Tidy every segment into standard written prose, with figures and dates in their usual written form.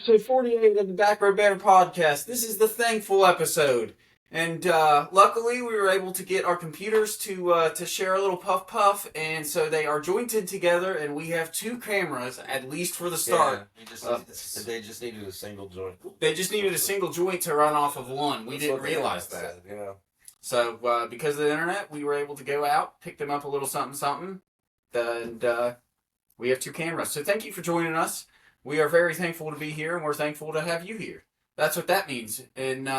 episode 48 of the Backroad Banter Podcast. This is the thankful episode. And luckily we were able to get our computers to share a little puff, and so they are jointed together, and we have two cameras, at least for the start. Yeah, they just needed a single joint. They just needed a single joint to run off of one. We didn't realize that. Yeah. So because of the internet, we were able to go out, pick them up a little something, and we have two cameras. So thank you for joining us. We are very thankful to be here, and we're thankful to have you here. That's what that means in,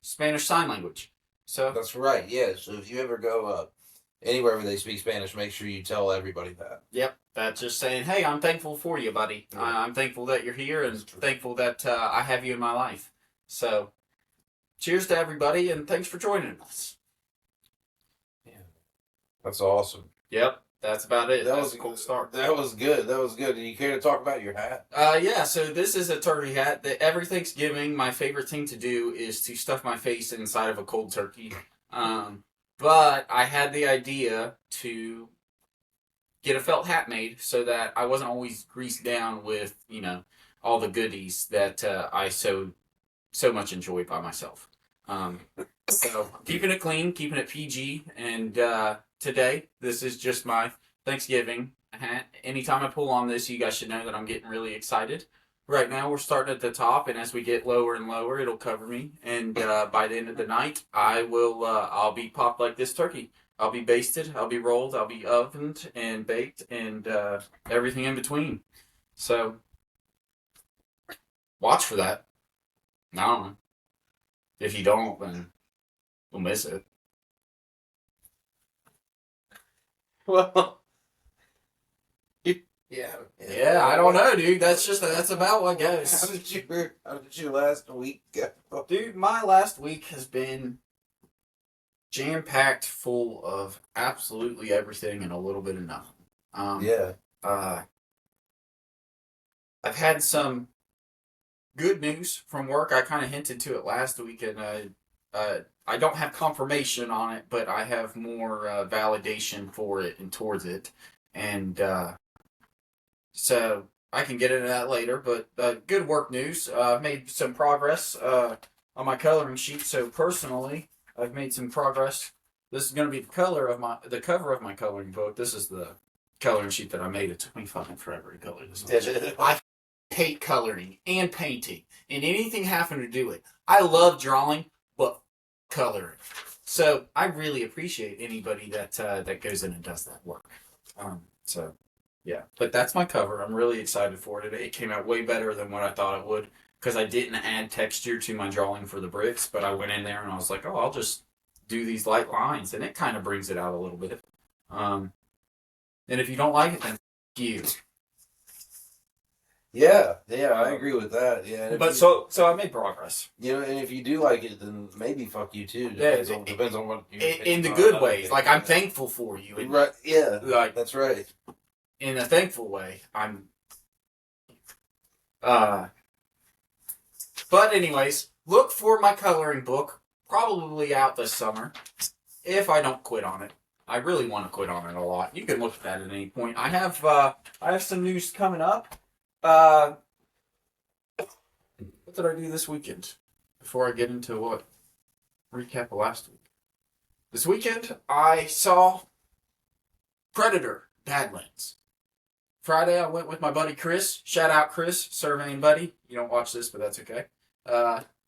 Spanish Sign Language. So That's right, yeah. So if you ever go anywhere where they speak Spanish, make sure you tell everybody that. Yep, that's just saying, hey, I'm thankful for you, buddy. Yeah. I'm thankful that you're here, and thankful that I have you in my life. So cheers to everybody, and thanks for joining us. Yeah. That's awesome. Yep. That's about it. That was a cool start. That was good. And you care to talk about your hat? Yeah, so this is a turkey hat. Every Thanksgiving, my favorite thing to do is to stuff my face inside of a cold turkey. But I had the idea to get a felt hat made so that I wasn't always greased down with, all the goodies that I so much enjoy by myself. So keeping it clean, keeping it PG, and today, this is just my Thanksgiving hat. Anytime I pull on this, you guys should know that I'm getting really excited. Right now, we're starting at the top, and as we get lower and lower, it'll cover me. And by the end of the night, I'll be popped like this turkey. I'll be basted, I'll be rolled, I'll be ovened and baked, and everything in between. So, watch for that. I don't know. If you don't, then we'll miss it. Well, yeah, I don't know, dude. That's about what goes. How did your last week go? Dude, my last week has been jam-packed full of absolutely everything and a little bit of nothing. I've had some good news from work. I kind of hinted to it last week, and I don't have confirmation on it, but I have more validation for it and towards it. And so I can get into that later, but good work news. I've made some progress on my coloring sheet. So personally, I've made some progress. This is going to be the cover of my coloring book. This is the coloring sheet that I made. It took me fucking forever to color this. I hate coloring and painting and anything having to do it. I love drawing, but coloring. So I really appreciate anybody that goes in and does that work. So yeah, but that's my cover. I'm really excited for it. It came out way better than what I thought it would because I didn't add texture to my drawing for the bricks, but I went in there and I was like, oh, I'll just do these light lines, and it kind of brings it out a little bit. And if you don't like it, then f*** you. Yeah, I agree with that. Yeah, But so I made progress. And if you do like it, then maybe fuck you too. Depends on what you in the good ways. Like, I'm thankful for you. And, right? Yeah, like, that's right. In a thankful way, I'm. But anyways, look for my coloring book. Probably out this summer, if I don't quit on it. I really want to quit on it a lot. You can look at that at any point. I have some news coming up. What did I do this weekend? Before I get into what? Recap of last week. This weekend, I saw Predator, Badlands. Friday, I went with my buddy Chris. Shout out Chris, surveying buddy. You don't watch this, but that's okay.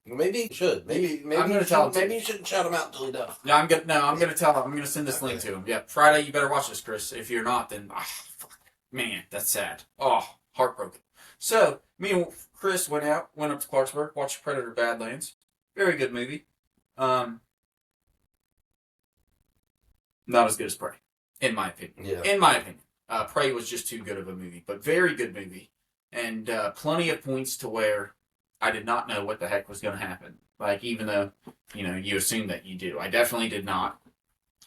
Maybe you should. Maybe I'm gonna tell him. Maybe you shouldn't shout him out until he does. No, I'm gonna tell him. I'm gonna send this link to him. Yeah, Friday. You better watch this, Chris. If you're not, then fuck, man, that's sad. Oh, heartbroken. So me and Chris went up to Clarksburg, watched Predator Badlands. Very good movie. Not as good as Prey, in my opinion. Yeah. In my opinion, Prey was just too good of a movie, but very good movie, and plenty of points to where I did not know what the heck was going to happen. Like, even though, you assume that you do. I definitely did not.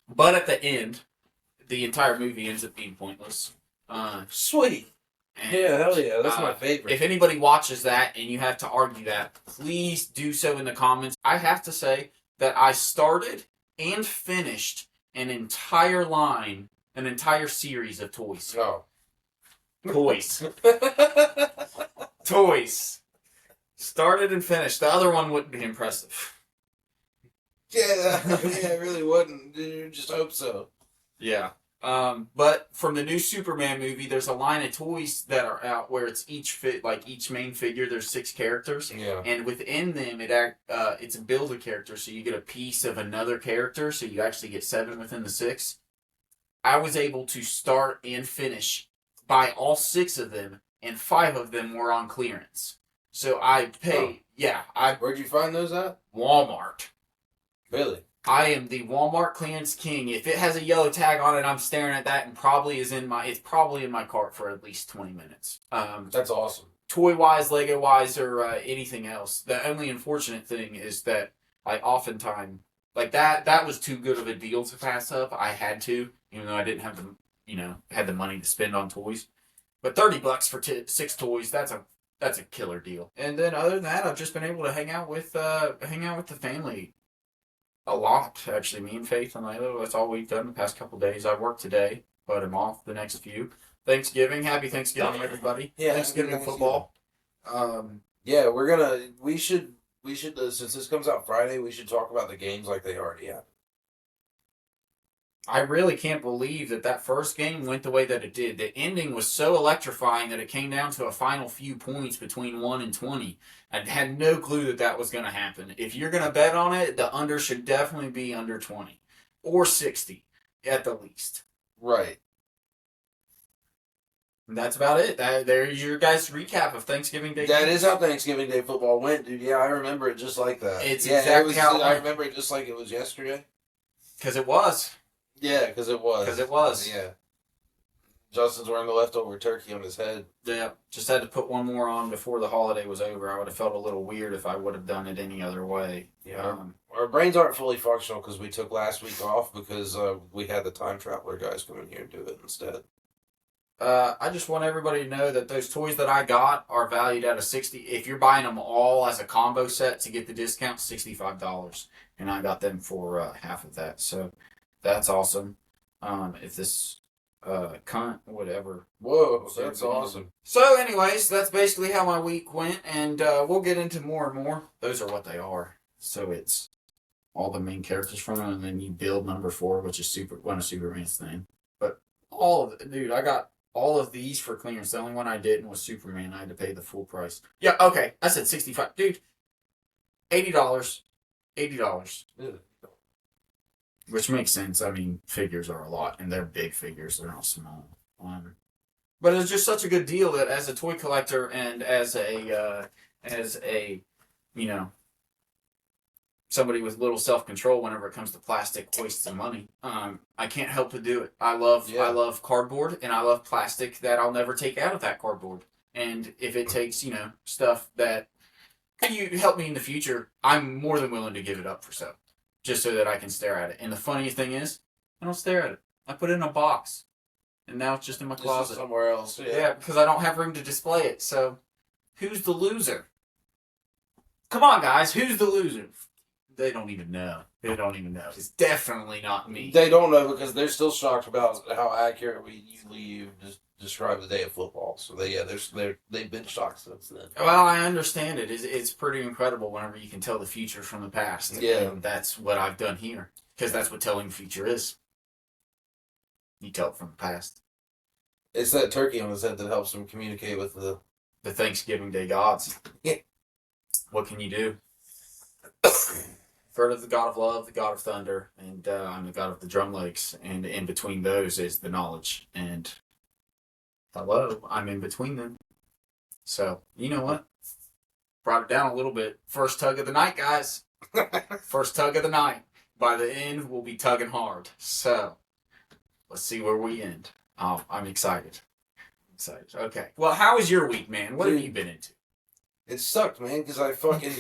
But at the end, the entire movie ends up being pointless. Sweet. Yeah, hell yeah. That's my favorite. If anybody watches that and you have to argue that, please do so in the comments. I have to say that I started and finished an entire series of toys. Oh. Toys. Toys. Started and finished. The other one wouldn't be impressive. Yeah, it really wouldn't. You just hope so. Yeah. But from the new Superman movie, there's a line of toys that are out where it's each main figure. There's 6 characters, and within them, it's a Build-A-Character, so you get a piece of another character. So you actually get 7 within the 6. I was able to start and finish buy all 6 of them, and 5 of them were on clearance. So I paid. Where'd you find those at? Walmart. Really? I am the Walmart clearance king. If it has a yellow tag on it, I'm staring at that and it's probably in my cart for at least 20 minutes. That's awesome. Toy-wise, Lego-wise, or anything else. The only unfortunate thing is that I oftentimes, that was too good of a deal to pass up. I had to, even though I didn't have had the money to spend on toys. But $30 for 6 toys, that's a killer deal. And then other than that, I've just been able to hang out with the family a lot, actually. Me and Faith and Layla, that's all we've done the past couple days. I work today, but I'm off the next few. Thanksgiving. Happy Thanksgiving, everybody. Yeah, Thanksgiving football. Yeah, we should, since this comes out Friday, we should talk about the games like they already have. I really can't believe that first game went the way that it did. The ending was so electrifying that it came down to a final few points between 1 and 20. I had no clue that was going to happen. If you're going to bet on it, the under should definitely be under 20. Or 60, at the least. Right. And that's about it. There's your guys' recap of Thanksgiving Day. That is how Thanksgiving Day football went, dude. Yeah, I remember it just like that. I remember it just like it was yesterday. Because it was. Yeah, because it was. Yeah. Justin's wearing the leftover turkey on his head. Yeah, just had to put one more on before the holiday was over. I would have felt a little weird if I would have done it any other way. Yeah. Our brains aren't fully functional because we took last week off because we had the time traveler guys come in here and do it instead. I just want everybody to know that those toys that I got are valued at $60. If you're buying them all as a combo set to get the discount, $65, and I got them for half of that. So that's awesome. If this cunt, whatever. Whoa, that's awesome. So, anyways, that's basically how my week went, and we'll get into more and more. Those are what they are. So it's all the main characters from them, and then you build number 4, which is one of Superman's thing. But all of it, dude, I got all of these for clearance. The only one I didn't was Superman. I had to pay the full price. Yeah, okay. I said 65. Dude, $80. $80. Yeah. Which makes sense. I mean, figures are a lot, and they're big figures. They're not small. But it's just such a good deal that as a toy collector and as a somebody with little self-control whenever it comes to plastic wastes of money, I can't help but do it. I love cardboard, and I love plastic that I'll never take out of that cardboard. And if it takes, stuff that can you help me in the future, I'm more than willing to give it up for so. Just so that I can stare at it. And the funniest thing is, I don't stare at it. I put it in a box. And now it's just in my closet. Somewhere else. Yeah, because I don't have room to display it. So, who's the loser? Come on, guys. Who's the loser? They don't even know. It's definitely not me. They don't know because they're still shocked about how accurately you describe the day of football. So they've been shocked since then. Well, I understand it. It's pretty incredible whenever you can tell the future from the past. Yeah. And that's what I've done here. Because that's what telling the future is. You tell it from the past. It's that turkey on his head that helps him communicate with the Thanksgiving Day gods. Yeah. What can you do? Third of the god of love, the god of thunder, and I'm the god of the drum legs. And in between those is the knowledge. And hello, I'm in between them. So, you know what? Brought it down a little bit. First tug of the night, guys. First tug of the night. By the end, we'll be tugging hard. So, let's see where we end. Oh, I'm excited. Okay. Well, how was your week, man? What have you been into? It sucked, man, because I fucking...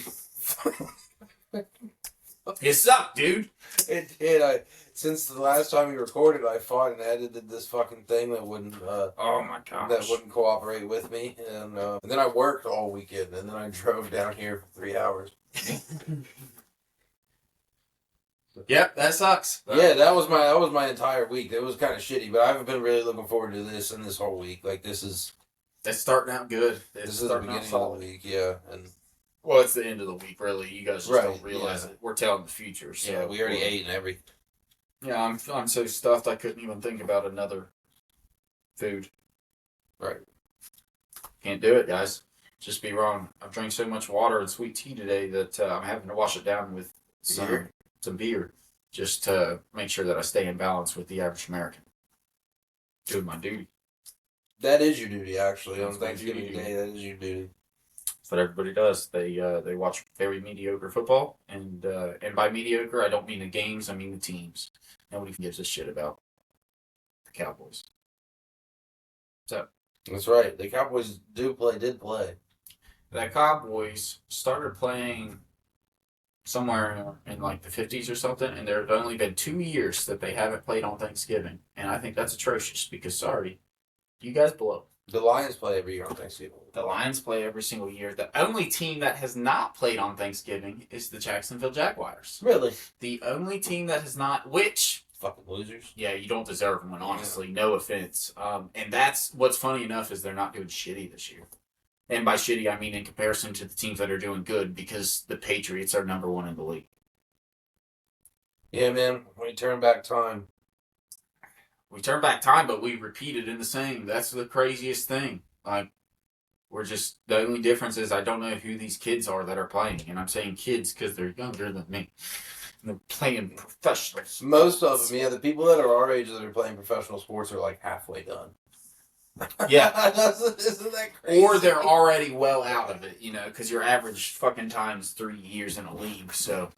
It sucked, dude. It did. Since the last time we recorded, I fought and edited this fucking thing that wouldn't. Oh my gosh. That wouldn't cooperate with me, and then I worked all weekend, and then I drove down here for 3 hours. Yep, that sucks. Yeah, that was my entire week. It was kind of shitty, but I haven't been really looking forward to this whole week. Like this is It's starting out good. This is the beginning of the week, yeah. And well, it's the end of the week, really. You guys just don't realize it. We're telling the future. So yeah, we already ate and everything. Yeah, I'm so stuffed I couldn't even think about another food. Right. Can't do it, guys. Just be wrong. I've drank so much water and sweet tea today that I'm having to wash it down with some beer just to make sure that I stay in balance with the average American. Doing my duty. That is your duty, actually. That's on Thanksgiving Day, that is your duty. That's what everybody does. They watch very mediocre football, and by mediocre, I don't mean the games. I mean the teams. Nobody gives a shit about the Cowboys. So that's right. The Cowboys did play. The Cowboys started playing somewhere in like the 50s or something, and there have only been 2 years that they haven't played on Thanksgiving, and I think that's atrocious because, sorry, you guys blow. The Lions play every year on Thanksgiving. The Lions play every single year. The only team that has not played on Thanksgiving is the Jacksonville Jaguars. Really? The only team that has not, which... Fucking losers. Yeah, you don't deserve one, honestly. Yeah. No offense. And that's what's funny enough is they're not doing shitty this year. And by shitty, I mean in comparison to the teams that are doing good, because the Patriots are number one in the league. Yeah, man. When you turn back time. We turn back time, but we repeat it in the same. That's the craziest thing. Like, we're just, the only difference is I don't know who these kids are that are playing. And I'm saying kids because they're younger than me. And they're playing professional sports. Most of them, yeah. The people that are our age that are playing professional sports are like halfway done. Yeah. Isn't that crazy? Or they're already well out of it, because your average fucking time is 3 years in a league, so.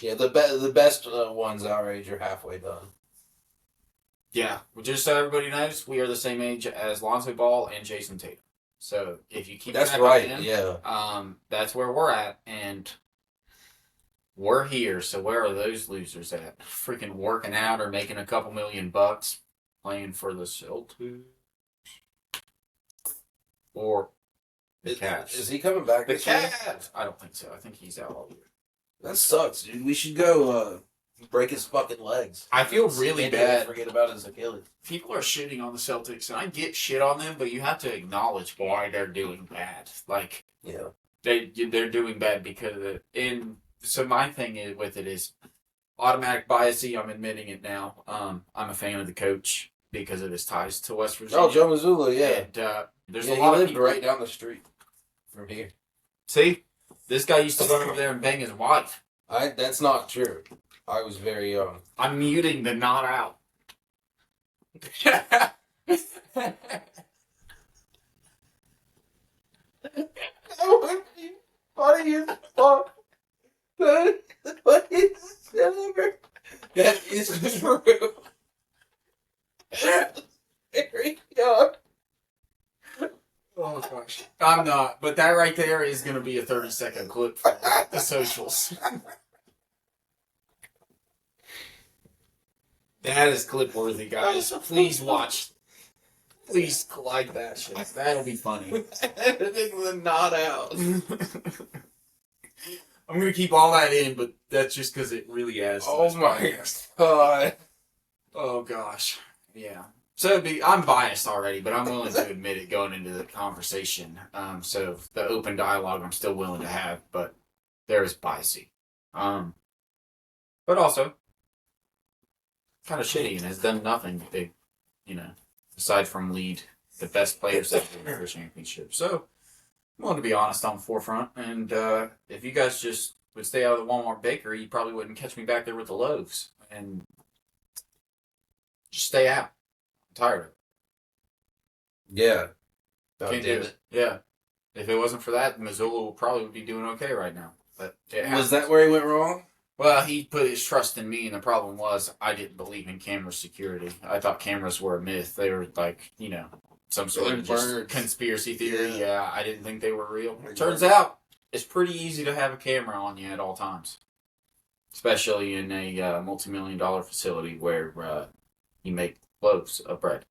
Yeah, the best ones our age are halfway done. Yeah, well, just so everybody knows, we are the same age as Lonzo Ball and Jason Tatum. So if you keep that's right, him, yeah. That's where we're at, and we're here. So where are those losers at? Freaking working out or making a couple $1,000,000 playing for the Celtics or the Cavs? Is he coming back? The Cavs? I don't think so. I think he's out all year. That sucks, dude. We should go break his fucking legs. I feel really bad. Forget about his Achilles. People are shitting on the Celtics, and I get shit on them, but you have to acknowledge why they're doing bad. Like, yeah, they're doing bad because of it. And so my thing with it is automatic biasy. I'm admitting it now. I'm a fan of the coach because of his ties to West Virginia. Oh, Joe Mazzulla, yeah. And there's a lot of people right down the street from here. See, this guy used to go over there and bang his wife. That's not true. I was very young. I'm muting the not out. That would be funny as fuck. That is ever. That is true. Very young. Oh gosh. I'm not, but that right there is going to be a 30-second clip for the socials. That is clip worthy, guys. Please watch. Please like that shit. That'll be funny. Editing the not out. I'm going to keep all that in, but that's just because it really adds to Oh this my podcast. god. Oh gosh. Yeah. So I'm biased already, but I'm willing to admit it going into the conversation. So the open dialogue I'm still willing to have, but there is biasy. But also kind of shitty and has done nothing big, aside from lead the best players that win the championship. So I'm willing to be honest on the forefront. And if you guys just would stay out of the Walmart bakery, you probably wouldn't catch me back there with the loaves. And just stay out. Tired of it. Yeah. Can't do it. Yeah. If it wasn't for that, Missoula would probably be doing okay right now. But was that where he went wrong? Well, he put his trust in me, and the problem was I didn't believe in camera security. I thought cameras were a myth. They were like, some sort of just conspiracy theory. Yeah, I didn't think they were real. Turns out it's pretty easy to have a camera on you at all times, especially in a multi-million-dollar facility where you make loaves of bread.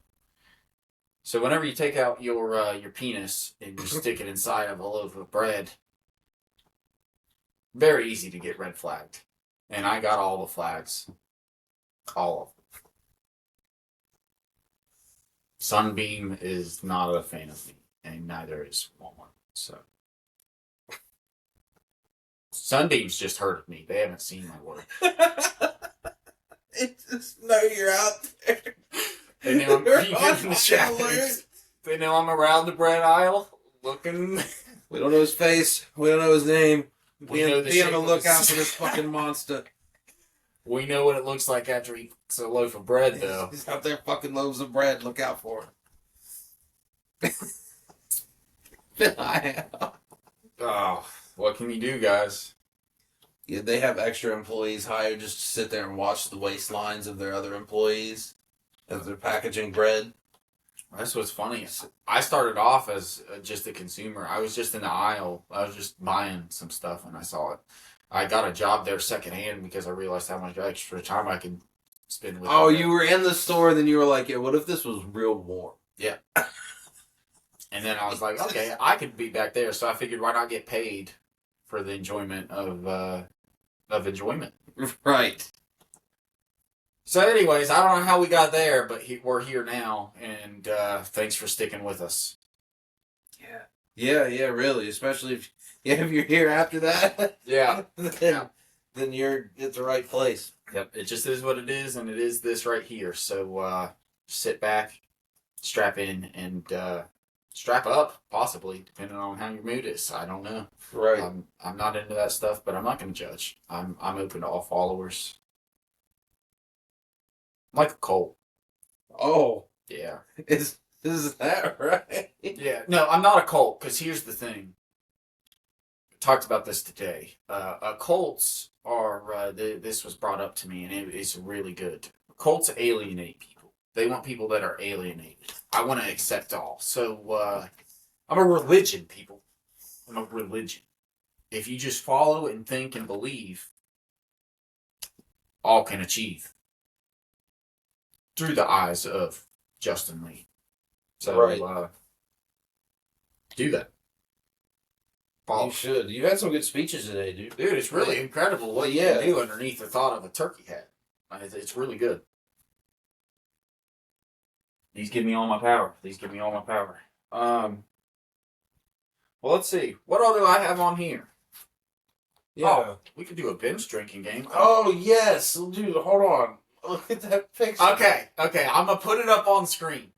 So whenever you take out your penis and you stick it inside of a loaf of bread, very easy to get red flagged. And I got all the flags. All of them. Sunbeam is not a fan of me, and neither is Walmart. So Sunbeam's just heard of me. They haven't seen my work. They just know you're out there. They know I'm creeping in the shadows. They know I'm around the bread aisle looking. We don't know his face. We don't know his name. We know the be on shape the of lookout his- for this fucking monster. We know what it looks like after he eats a loaf of bread, though. He's out there fucking loaves of bread. Look out for him. Oh, what can you do, guys? Yeah, they have extra employees hired just to sit there and watch the waistlines of their other employees as they're packaging bread. That's what's funny. I started off as just a consumer. I was just in the aisle. I was just buying some stuff and I saw it. I got a job there secondhand because I realized how much extra time I could spend with Oh, it. you were in the store, then you were like, yeah, what if this was real warm? Yeah. And then I was like, okay, I could be back there. So I figured, why not get paid for the enjoyment of enjoyment? Right. So anyways, I don't know how we got there, but we're here now. And thanks for sticking with us. Yeah, really. Especially if you're here after that. Yeah. then you're at the right place. Yep, it just is what it is, and it is this right here. So sit back, strap in, and strap up, possibly, depending on how your mood is. I don't know. Right. I'm not into that stuff, but I'm not going to judge. I'm open to all followers. I'm like a cult. Oh, Yeah. is that right? Yeah. No, I'm not a cult, because here's the thing. I talked about this today. Cults are, this was brought up to me, and it's really good. Cults alienate people. They want people that are alienated. I want to accept all. So, I'm a religion, people. I'm a religion. If you just follow and think and believe, all can achieve. Through the eyes of Justin Lee. So, Right. Do that. Follow. You should. You had some good speeches today, dude. Dude, it's really incredible what you Yeah. can do underneath the thought of a turkey hat. It's really good. These give me all my power. Well, let's see. What all do I have on here? Yeah. Oh, we could do a binge drinking game. Oh, yes. Dude, hold on. Look at that picture. Okay. I'm going to put it up on screen.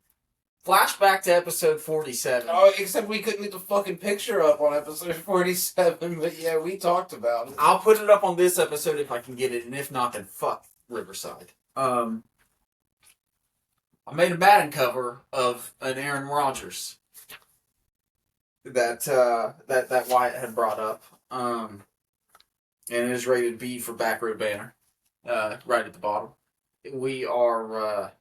Flashback to episode 47. Oh, except we couldn't get the fucking picture up on episode 47, but yeah, we talked about it. I'll put it up on this episode if I can get it, and if not, then fuck Riverside. I made a batting cover of an Aaron Rodgers that Wyatt had brought up, and it is rated B for Backroad Banter, right at the bottom. We are.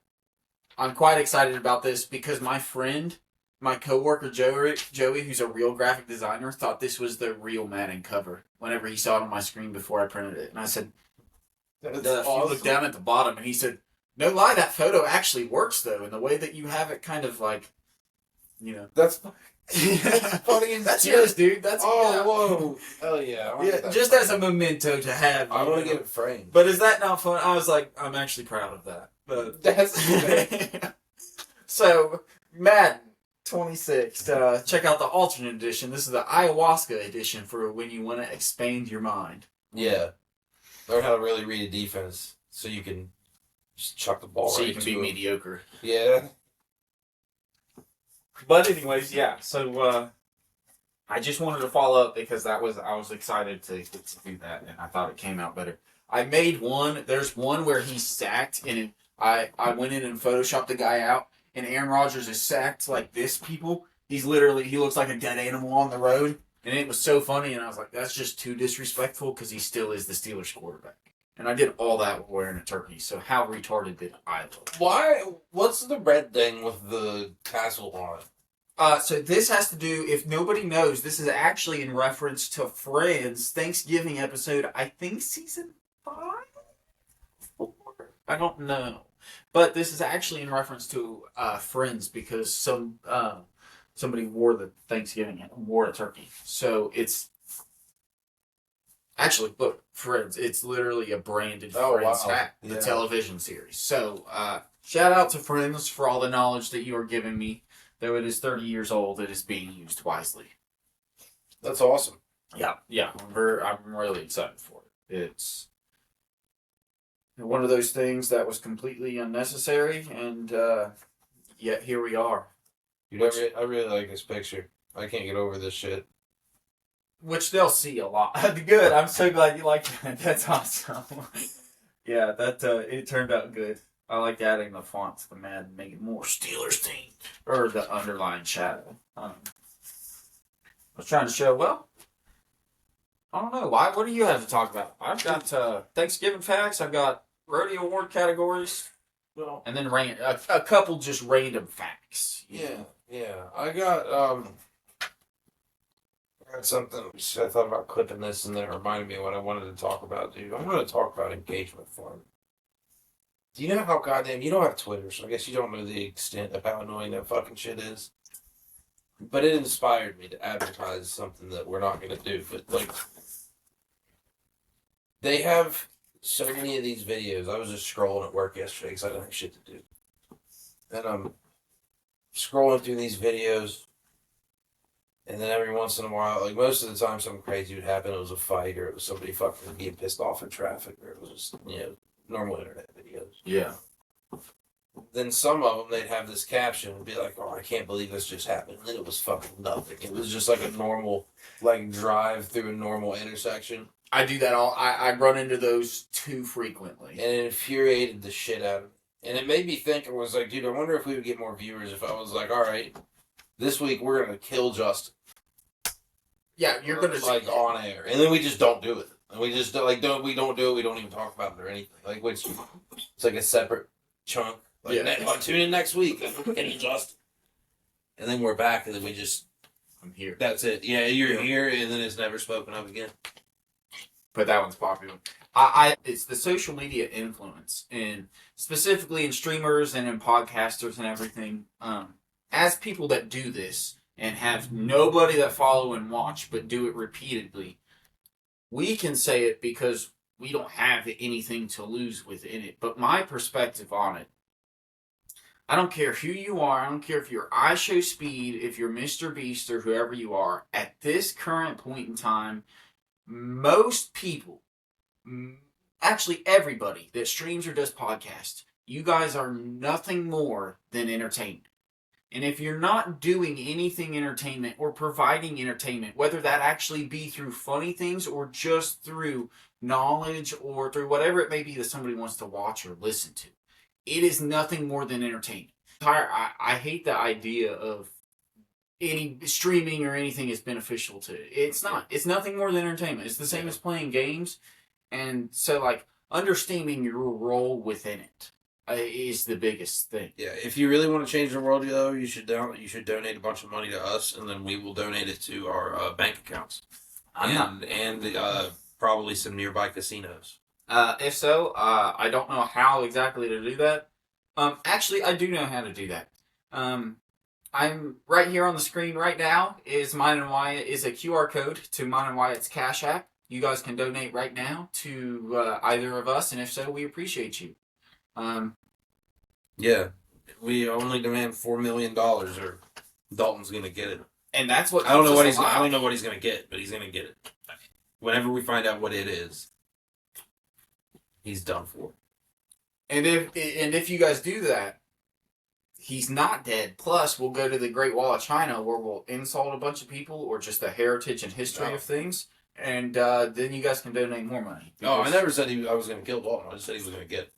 I'm quite excited about this because my friend, my coworker Joey, who's a real graphic designer, thought this was the real Madden cover whenever he saw it on my screen before I printed it. And I said, That's if you awesome. look down at the bottom, and he said, no lie, that photo actually works, though, in the way that you have it kind of like, That's That's funny as That's shit. yours, dude. That's whoa. Hell yeah. I wanna get Yeah, that just framed. as a memento to have. I want to get it framed. But is that not fun? I was like, I'm actually proud of that. But That's so, Madden 26. Check out the alternate edition. This is the ayahuasca edition for when you want to expand your mind. Yeah. Learn how to really read a defense so you can just chuck the ball So right you can to be him. mediocre. Yeah. But anyways, yeah. So I just wanted to follow up because I was excited to do that, and I thought it came out better. I made one. There's one where he's sacked, and I went in and photoshopped the guy out, and Aaron Rodgers is sacked like this. People, he looks like a dead animal on the road, and it was so funny. And I was like, that's just too disrespectful because he still is the Steelers quarterback. And I did all that while wearing a turkey. So how retarded did I look? Why? What's the red thing with the tassel on it? So this has to do, if nobody knows, this is actually in reference to Friends Thanksgiving episode, I think season 5? 4? I don't know. But this is actually in reference to Friends because somebody wore a turkey. So it's actually, look, Friends. It's literally a branded Friends hat, the Yeah. television series. So Shout out to friends for all the knowledge that you are giving me. Though it is 30 years old, it is being used wisely. That's awesome. Yeah. I'm really excited for it. It's one of those things that was completely unnecessary, and yet here we are. Dude, I really like this picture. I can't get over this shit. Which they'll see a lot. Good. I'm so glad you like that. That's awesome. Yeah, that it turned out good. I like adding the font to the Madden, make it more Steelers themed, or the underlying shadow. I was trying to show. Well, I don't know. Why? What do you have to talk about? I've got Thanksgiving facts. I've got rodeo award categories. Well, and then a couple just random facts. Yeah. I got something. I thought about clipping this, and then it reminded me of what I wanted to talk about, dude. I'm going to talk about engagement farming. Do you know how goddamn... You don't have Twitter, so I guess you don't know the extent of how annoying that fucking shit is. But it inspired me to advertise something that we're not going to do. But, like... They have so many of these videos. I was just scrolling at work yesterday because I didn't have shit to do. And I'm scrolling through these videos... And then every once in a while, like most of the time something crazy would happen. It was a fight, or it was somebody fucking getting pissed off in traffic, or it was just, normal internet videos. Yeah. Then some of them, they'd have this caption and be like, oh, I can't believe this just happened. And then it was fucking nothing. It was just like a normal, like, drive through a normal intersection. I do that I run into those too frequently. And it infuriated the shit out of me. And it made me think, I was like, dude, I wonder if we would get more viewers if I was like, all right, this week we're going to kill Justin. Yeah, you're gonna like on air, and then we just don't do it, and we just don't do it. We don't even talk about it or anything. Like which, it's like a separate chunk. Like tune in next week, and Justin, and then we're back, and then we just I'm here. That's it. Yeah, you're here, and then it's never spoken of again. But that one's popular. It's the social media influence, and specifically in streamers and in podcasters and everything. As people that do this. And have nobody that follow and watch, but do it repeatedly. We can say it because we don't have anything to lose within it. But my perspective on it, I don't care who you are. I don't care if you're iShowSpeed, if you're Mr. Beast, or whoever you are. At this current point in time, most people, actually everybody that streams or does podcasts, you guys are nothing more than entertainment. And if you're not doing anything entertainment or providing entertainment, whether that actually be through funny things or just through knowledge or through whatever it may be that somebody wants to watch or listen to, it is nothing more than entertainment. I hate the idea of any streaming or anything is beneficial to it. It's not. It's nothing more than entertainment. It's the same as playing games. And so, like, understanding your role within it is the biggest thing. Yeah, if you really want to change the world, though, you should donate a bunch of money to us, and then we will donate it to our bank accounts, and probably some nearby casinos. If so, I don't know how exactly to do that. Actually, I do know how to do that. I'm right here on the screen right now. Is Mine and Wyatt is a QR code to Mine and Wyatt's Cash App. You guys can donate right now to either of us, and if so, we appreciate you. Yeah, we only demand $4 million, or Dalton's gonna get it. And that's what I don't know what he's gonna get, but he's gonna get it. Whenever we find out what it is, he's done for. And if you guys do that, he's not dead. Plus, we'll go to the Great Wall of China, where we'll insult a bunch of people or just the heritage and history of things, and then you guys can donate more money. Oh, I never said I was gonna kill Dalton. I just said he was gonna get it.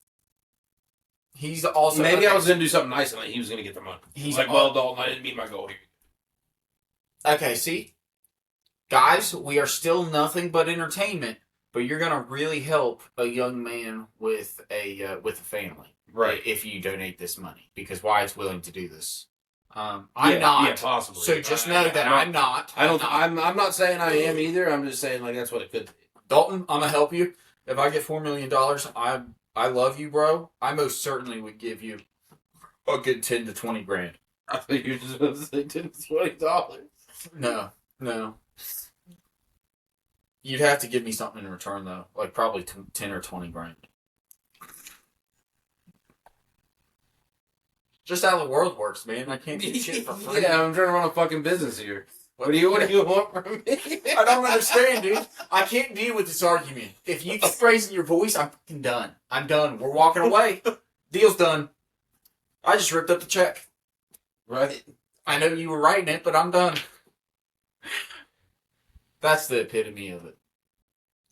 He's also... Maybe I was going to do something nice and he was going to get the money. He's like, well, Dalton, I didn't meet my goal here. Okay, see? Guys, we are still nothing but entertainment, but you're going to really help a young man with a family. Right. If you donate this money. Because Wyatt's willing to do this. I'm not. Yeah, possibly. So just know that I'm not. I'm not saying I am either. I'm just saying, like, that's what it could be. Dalton, I'm going to help you. If I get $4 million, I love you, bro. I most certainly would give you a good 10 to 20 grand. I think you're just going to say $10 to $20. No. You'd have to give me something in return, though. Like, probably 10 or 20 grand. Just how the world works, man. I can't do shit for free. Yeah, I'm trying to run a fucking business here. What do you want from me? I don't understand, dude. I can't deal with this argument. If you keep raising your voice, I'm fucking done. I'm done. We're walking away. Deal's done. I just ripped up the check. Right. I know you were writing it, but I'm done. That's the epitome of it.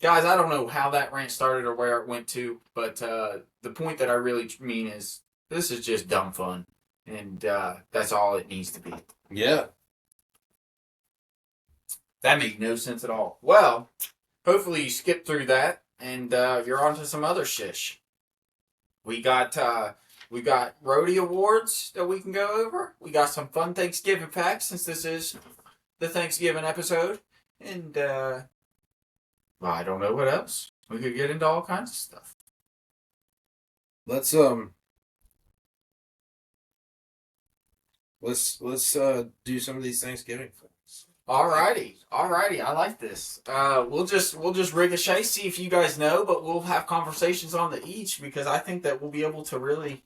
Guys, I don't know how that rant started or where it went to, but the point that I really mean is this is just dumb fun. And that's all it needs to be. Yeah. That made no sense at all. Well, hopefully you skipped through that and you're on to some other shish. We got roadie awards that we can go over. We got some fun Thanksgiving facts since this is the Thanksgiving episode. And well, I don't know what else. We could get into all kinds of stuff. Let's do some of these Thanksgiving things. Alrighty. I like this. We'll just ricochet, see if you guys know, but we'll have conversations on the each because I think that we'll be able to really,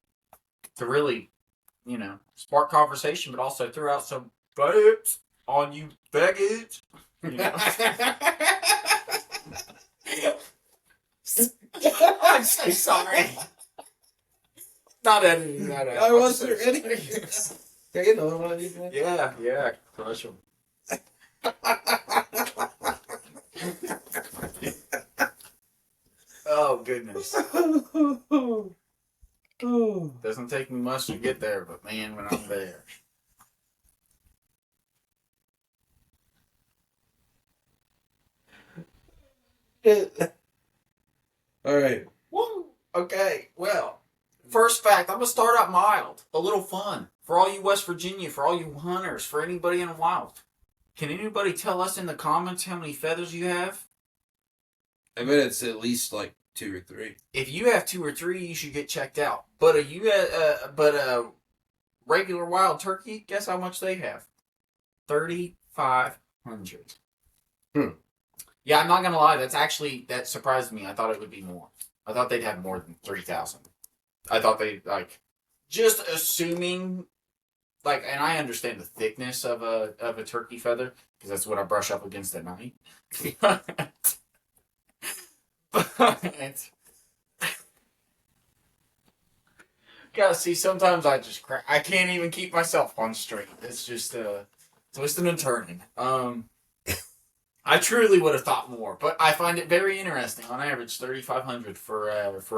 spark conversation, but also throw out some facts on you faggots. You know? I'm so sorry. Not editing that out. I wasn't ready. Okay, another one of these, man. Yeah. Crush them. Oh, goodness. Doesn't take me much to get there, but man, when I'm there. All right. Woo! Okay, well, first fact, I'm going to start out mild. A little fun. For all you West Virginia, for all you hunters, for anybody in the wild. Can anybody tell us in the comments how many feathers you have? I bet it's at least like 2 or 3. If you have 2 or 3, you should get checked out. But a regular wild turkey, guess how much they have? 3,500. Yeah, I'm not gonna lie. That surprised me. I thought it would be more. I thought they'd have more than 3,000. I thought they just assuming. And I understand the thickness of a turkey feather because that's what I brush up against at night. But gotta see. Sometimes I just crack. I can't even keep myself on straight. It's just twisting and turning. I truly would have thought more, but I find it very interesting. On average, 3,500 for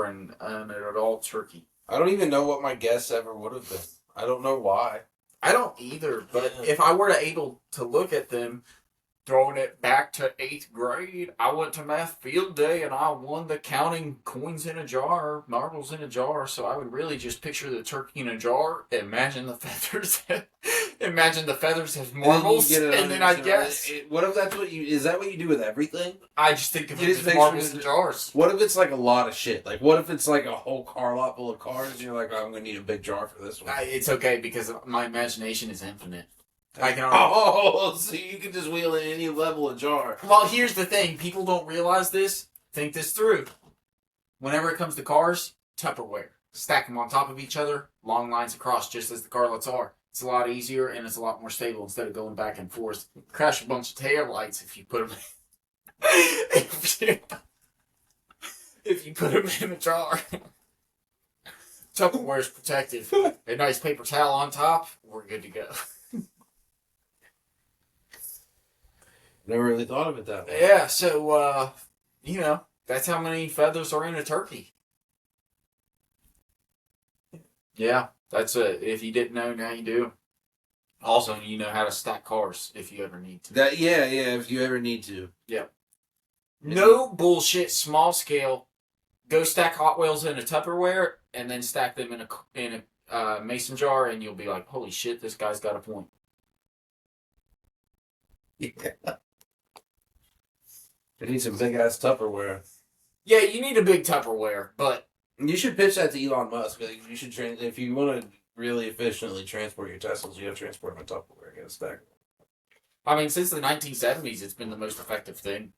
an adult turkey. I don't even know what my guess ever would have been. I don't know why. I don't either, but if I were able to look at them, throwing it back to 8th grade, I went to math field day and I won the counting coins in a jar, marbles in a jar, so I would really just picture the turkey in a jar, imagine the feathers as marbles, and then I guess... What if that's is that what you do with everything? I just think of it as marbles in jars. What if it's like a lot of shit? Like, what if it's like a whole car lot full of cars and you're like, oh, I'm going to need a big jar for this one? It's okay because my imagination is infinite. I can so you can just wheel in any level of jar. Well, here's the thing. People don't realize this. Think this through. Whenever it comes to cars, Tupperware. Stack them on top of each other, long lines across, just as the carlets are. It's a lot easier and it's a lot more stable instead of going back and forth. Crash a bunch of taillights if you put them if you put them in a jar. Tupperware's protective. A nice paper towel on top, we're good to go. Never really thought of it that way. Yeah, so, that's how many feathers are in a turkey. Yeah, that's it. If you didn't know, now you do. Also, you know how to stack cars if you ever need to. If you ever need to. Yeah. No bullshit, small scale. Go stack Hot Wheels in a Tupperware and then stack them in a mason jar, and you'll be like, holy shit, this guy's got a point. Yeah. I need some big ass Tupperware. Yeah, you need a big Tupperware, but you should pitch that to Elon Musk. You should if you want to really efficiently transport your Teslas, you have to transport them in Tupperware. Get a stack. I mean, since the 1970s, it's been the most effective thing.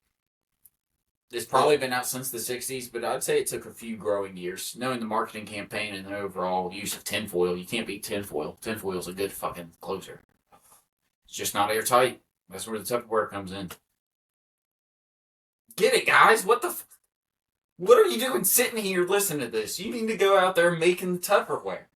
It's probably been out since the 60s, but I'd say it took a few growing years. Knowing the marketing campaign and the overall use of tinfoil, you can't beat tinfoil. Tinfoil's a good fucking closer. It's just not airtight. That's where the Tupperware comes in. Get it, guys? What are you doing sitting here listening to this? You need to go out there making the Tupperware.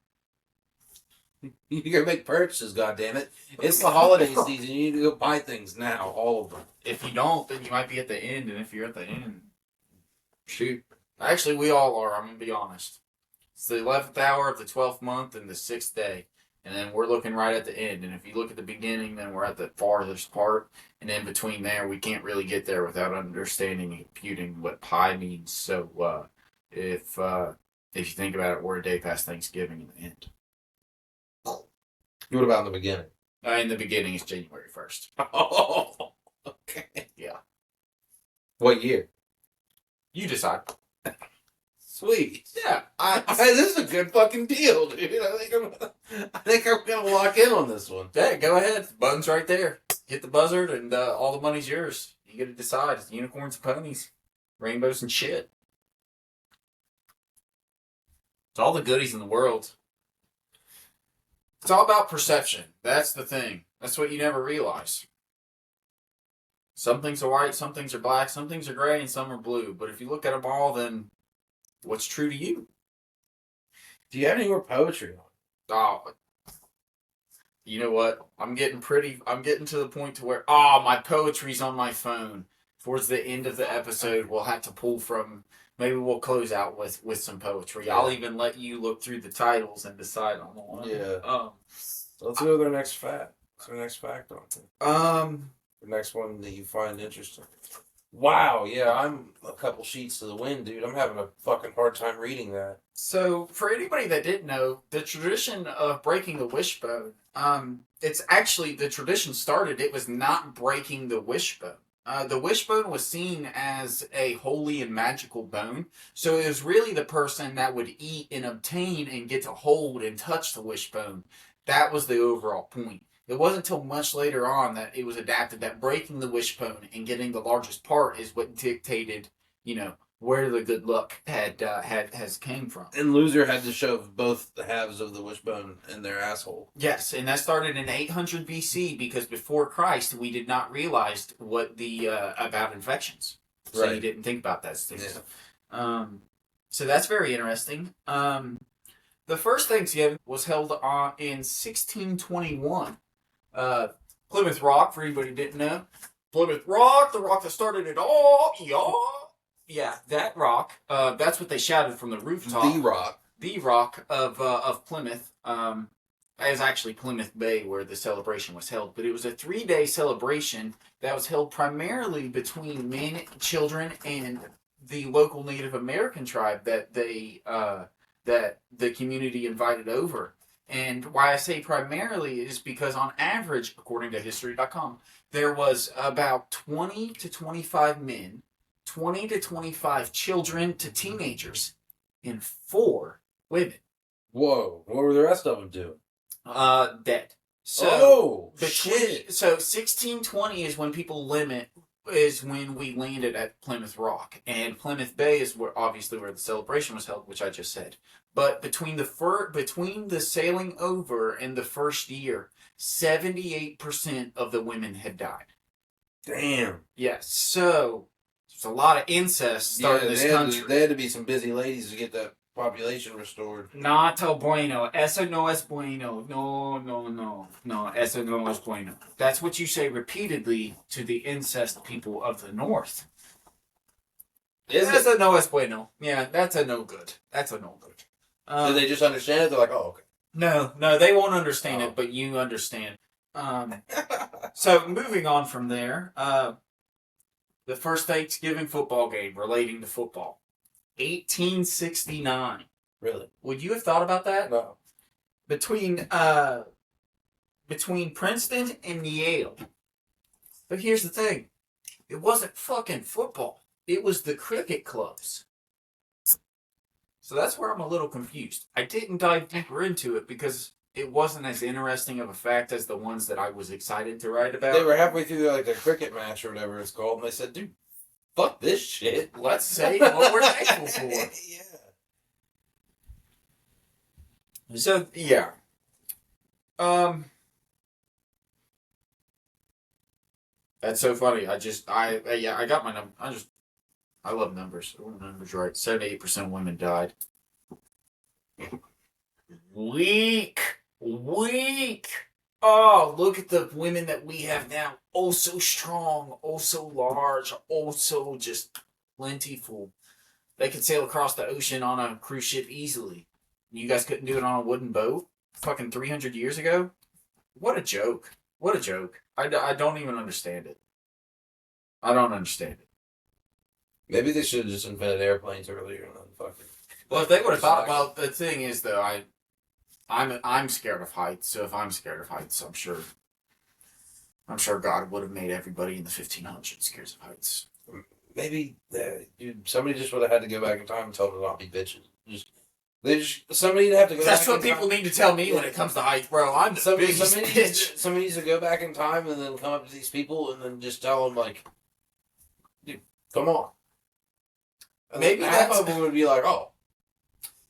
You gotta make purchases, goddammit. It's the holiday season. You need to go buy things now, all of them. If you don't, then you might be at the end, and if you're at the end, shoot. Actually, we all are, I'm going to be honest. It's the 11th hour of the 12th month and the 6th day, and then we're looking right at the end, and if you look at the beginning, then we're at the farthest part, and in between there, we can't really get there without understanding and computing what pi means, so if you think about it, we're a day past Thanksgiving in the end. What about in the beginning? In the beginning, it's January 1st. Oh, okay. Yeah. What year? You decide. Sweet. Yeah. This is a good fucking deal, dude. I think I'm gonna lock in on this one. Yeah, go ahead. The button's right there. Hit the buzzard, and all the money's yours. You get to decide. It's unicorns and ponies, rainbows and shit. It's all the goodies in the world. It's all about perception. That's the thing. That's what you never realize. Some things are white, some things are black, some things are gray, and some are blue. But if you look at them all, then what's true to you? Do you have any more poetry on? Oh, you know what? I'm getting to the point to where, my poetry's on my phone. Towards the end of the episode, we'll have to pull from, maybe we'll close out with some poetry. Yeah. I'll even let you look through the titles and decide on the one. Yeah. Let's go with our next fact. What's our next fact on? The next one that you find interesting. Wow, yeah, I'm a couple sheets to the wind, dude. I'm having a fucking hard time reading that. So, for anybody that didn't know, the tradition of breaking the wishbone, it's actually, the tradition started, it was not breaking the wishbone. The wishbone was seen as a holy and magical bone, so it was really the person that would eat and obtain and get to hold and touch the wishbone. That was the overall point. It wasn't until much later on that it was adapted that breaking the wishbone and getting the largest part is what dictated, where the good luck has came from. And loser had to shove both the halves of the wishbone in their asshole. Yes, and that started in 800 BC because before Christ we did not realize what about infections, so right. You didn't think about that stuff. Yeah. So that's very interesting. The first Thanksgiving was held in 1621. Plymouth Rock, for anybody who didn't know. Plymouth Rock, the rock that started it all, y'all. Yeah, that rock. That's what they shouted from the rooftop. The rock of Plymouth. Is actually Plymouth Bay where the celebration was held. But it was a 3-day celebration that was held primarily between men, children, and the local Native American tribe that that the community invited over. And why I say primarily is because on average, according to history.com, there was about 20 to 25 men, 20 to 25 children to teenagers, and 4 women. Whoa, what were the rest of them doing? Dead. So, shit. So 1620 is when when we landed at Plymouth Rock, and Plymouth Bay is where the celebration was held, which I just said. But between the sailing over and the first year, 78% of the women had died. Damn. Yes. So there's a lot of incest starting this country. There had to be some busy ladies to get that population restored. Not bueno. Eso no es bueno. No. Eso no es bueno. That's what you say repeatedly to the incest people of the North. Eso no es bueno. Yeah, that's a no good. Do they just understand it? They're like, oh, okay. No, they won't understand it, but you understand. So moving on from there, the first Thanksgiving football game relating to football. 1869. Really? Would you have thought about that? No. Between Princeton and Yale. But here's the thing. It wasn't fucking football. It was the cricket clubs. So that's where I'm a little confused. I didn't dive deeper into it because it wasn't as interesting of a fact as the ones that I was excited to write about. They were halfway through their cricket match or whatever it's called, and they said, dude, fuck this shit. Let's say what we're thankful for. Yeah. So, yeah. That's so funny. I got my number. I love numbers. I want numbers right. 78% of women died. Weak. Oh, look at the women that we have now. Oh, so strong. Oh, so large. Oh, so just plentiful. They could sail across the ocean on a cruise ship easily. You guys couldn't do it on a wooden boat? Fucking 300 years ago? What a joke. What a joke. I don't even understand it. I don't understand it. Maybe they should have just invented airplanes earlier and then fucking... Well, if they would have thought... Well, the thing is, though, I'm scared of heights, so if I'm scared of heights, I'm sure God would have made everybody in the 1500s scared of heights. Maybe somebody just would have had to go back in time and tell them to not be bitches. Somebody have to go. That's what people need to tell me when it comes to heights, bro. I'm the biggest bitch. Somebody needs to go back in time and then come up to these people and then just tell them like, dude, come on. And maybe half of them would be like, oh.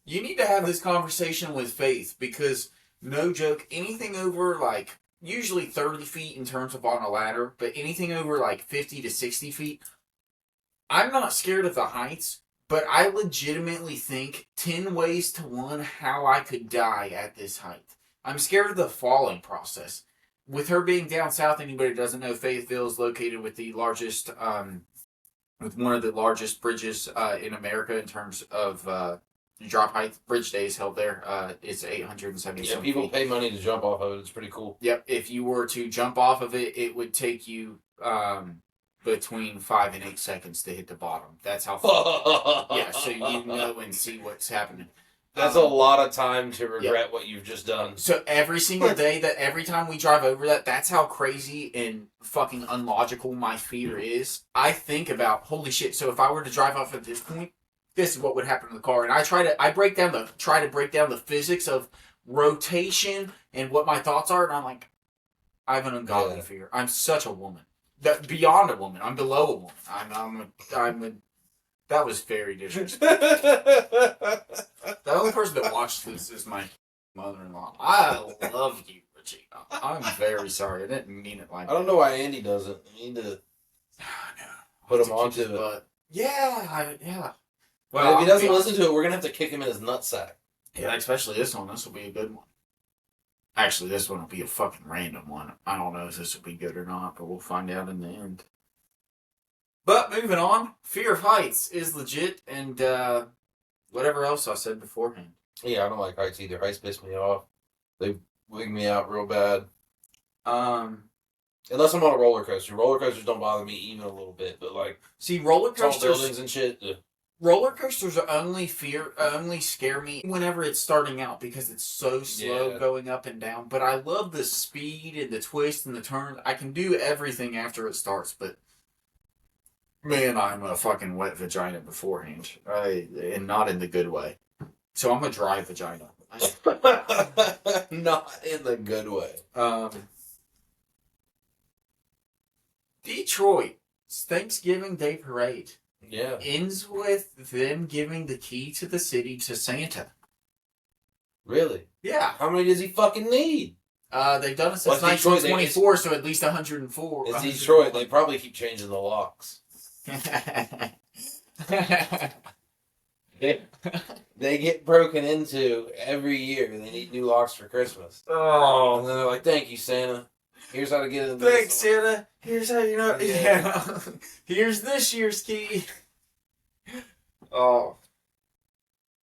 You need to have this conversation with Faith because, no joke, anything over like usually 30 feet in terms of on a ladder, but anything over like 50 to 60 feet, I'm not scared of the heights. But I legitimately think 10 ways to 1 how I could die at this height. I'm scared of the falling process. With her being down south, anybody who doesn't know, Fayetteville is located with the largest, with one of the largest bridges in America in terms of drop height. Bridge days held there. It's 877 feet. Yeah, people pay money to jump off of it. It's pretty cool. Yep. If you were to jump off of it, it would take you... between 5 and 8 seconds to hit the bottom. That's how far. Yeah, so you know and see what's happening. That's a lot of time to regret what you've just done. So every single day, every time we drive over that's how crazy and fucking unlogical my fear is. I think about, holy shit, so if I were to drive off at this point, this is what would happen to the car. And I try to break down the physics of rotation and what my thoughts are, and I'm like, I have an ungodly fear. I'm such a woman. Beyond a woman. I'm below a woman. That was very disrespectful. The only person that watched this is my mother-in-law. I love you, Regina. I'm very sorry. I didn't mean it like that. I don't know why Andy doesn't. We need to put him onto it. But yeah. Well, if he doesn't listen to it, we're going to have to kick him in his nutsack. Yeah, especially this one. This will be a good one. Actually, this one will be a fucking random one. I don't know if this will be good or not, but we'll find out in the end. But moving on, fear of heights is legit, and whatever else I said beforehand. Yeah, I don't like heights either. Heights piss me off. They wig me out real bad. Unless I'm on a roller coaster. Roller coasters don't bother me even a little bit, but like... See, roller coasters... Tall buildings and shit... Roller coasters only scare me whenever it's starting out because it's so slow going up and down. But I love the speed and the twist and the turns. I can do everything after it starts, but man, I'm a fucking wet vagina beforehand, and not in the good way. So I'm a dry vagina. Not in the good way. Detroit's Thanksgiving Day Parade. Yeah. Ends with them giving the key to the city to Santa. Really? Yeah. How many does he fucking need? They've done it since 1924, so at least 104. It's Detroit. They probably keep changing the locks. They get broken into every year. They need new locks for Christmas. Oh. And then they're like, thank you, Santa. Here's how to get it. Thanks, Santa. Here's how you know. Yeah. Here's this year's key. Oh.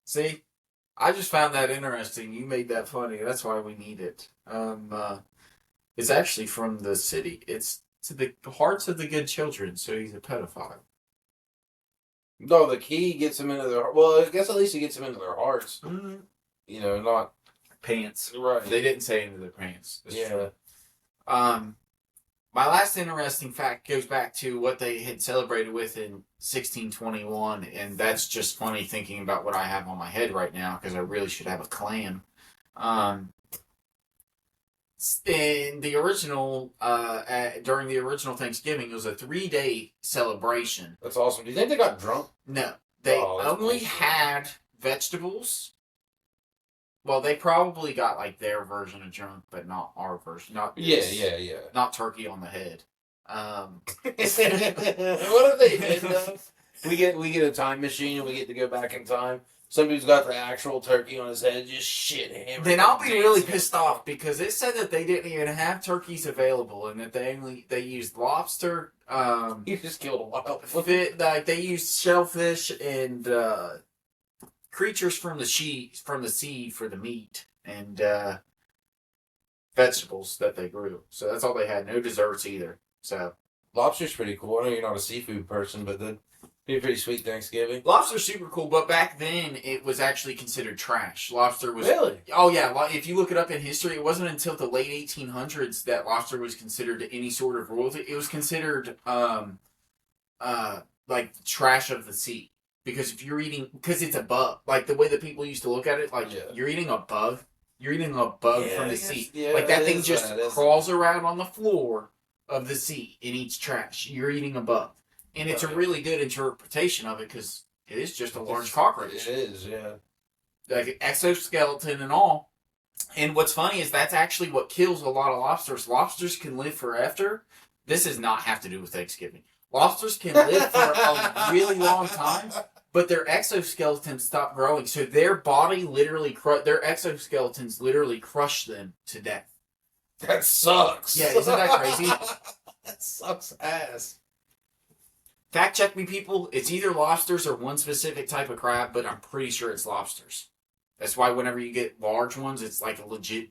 See? I just found that interesting. You made that funny. That's why we need it. It's actually from the city. It's to the hearts of the good children, so he's a pedophile. No, the key gets him into their... Well, I guess at least he gets him into their hearts. Mm-hmm. You know, not... Pants. Right. They didn't say into their pants. That's yeah. True. My last interesting fact goes back to what they had celebrated with in 1621, and that's just funny thinking about what I have on my head right now, because I really should have a clan. In the original, during the original Thanksgiving, it was a 3-day celebration. That's awesome. Do you think they got drunk? No, they that's only bullshit. had vegetables. Well, they probably got like their version of drunk, but not our version. Not this, Yeah. Not turkey on the head. What have they been though? We get a time machine and we get to go back in time. Somebody's got the actual turkey on his head, just shit hammered. Then I'll be really pissed off because it said that they didn't even have turkeys available and that they used lobster. You just killed a wild Like they used shellfish and creatures from the sea for the meat and vegetables that they grew. So that's all they had. No desserts either. So lobster's pretty cool. I know you're not a seafood person, but that'd be a pretty sweet Thanksgiving. Lobster's super cool, but back then it was actually considered trash. Lobster was really. Oh yeah, if you look it up in history, it wasn't until the late 1800s that lobster was considered any sort of royalty. It was considered like trash of the sea. Because if you're eating, because it's a bug, like the way that people used to look at it, like you're eating a bug, from the sea. Yeah, like that thing just crawls around on the floor of the sea and eats trash. You're eating a bug. And it's a really good interpretation of it because it is just a large cockroach. It is, yeah. Like exoskeleton and all. And what's funny is that's actually what kills a lot of lobsters. Lobsters can live forever. This does not have to do with Thanksgiving. Lobsters can live for a really long time, but their exoskeletons stop growing. So their body their exoskeletons literally crush them to death. That sucks. Yeah, isn't that crazy? That sucks ass. Fact check me, people. It's either lobsters or one specific type of crab, but I'm pretty sure it's lobsters. That's why whenever you get large ones, it's like a legit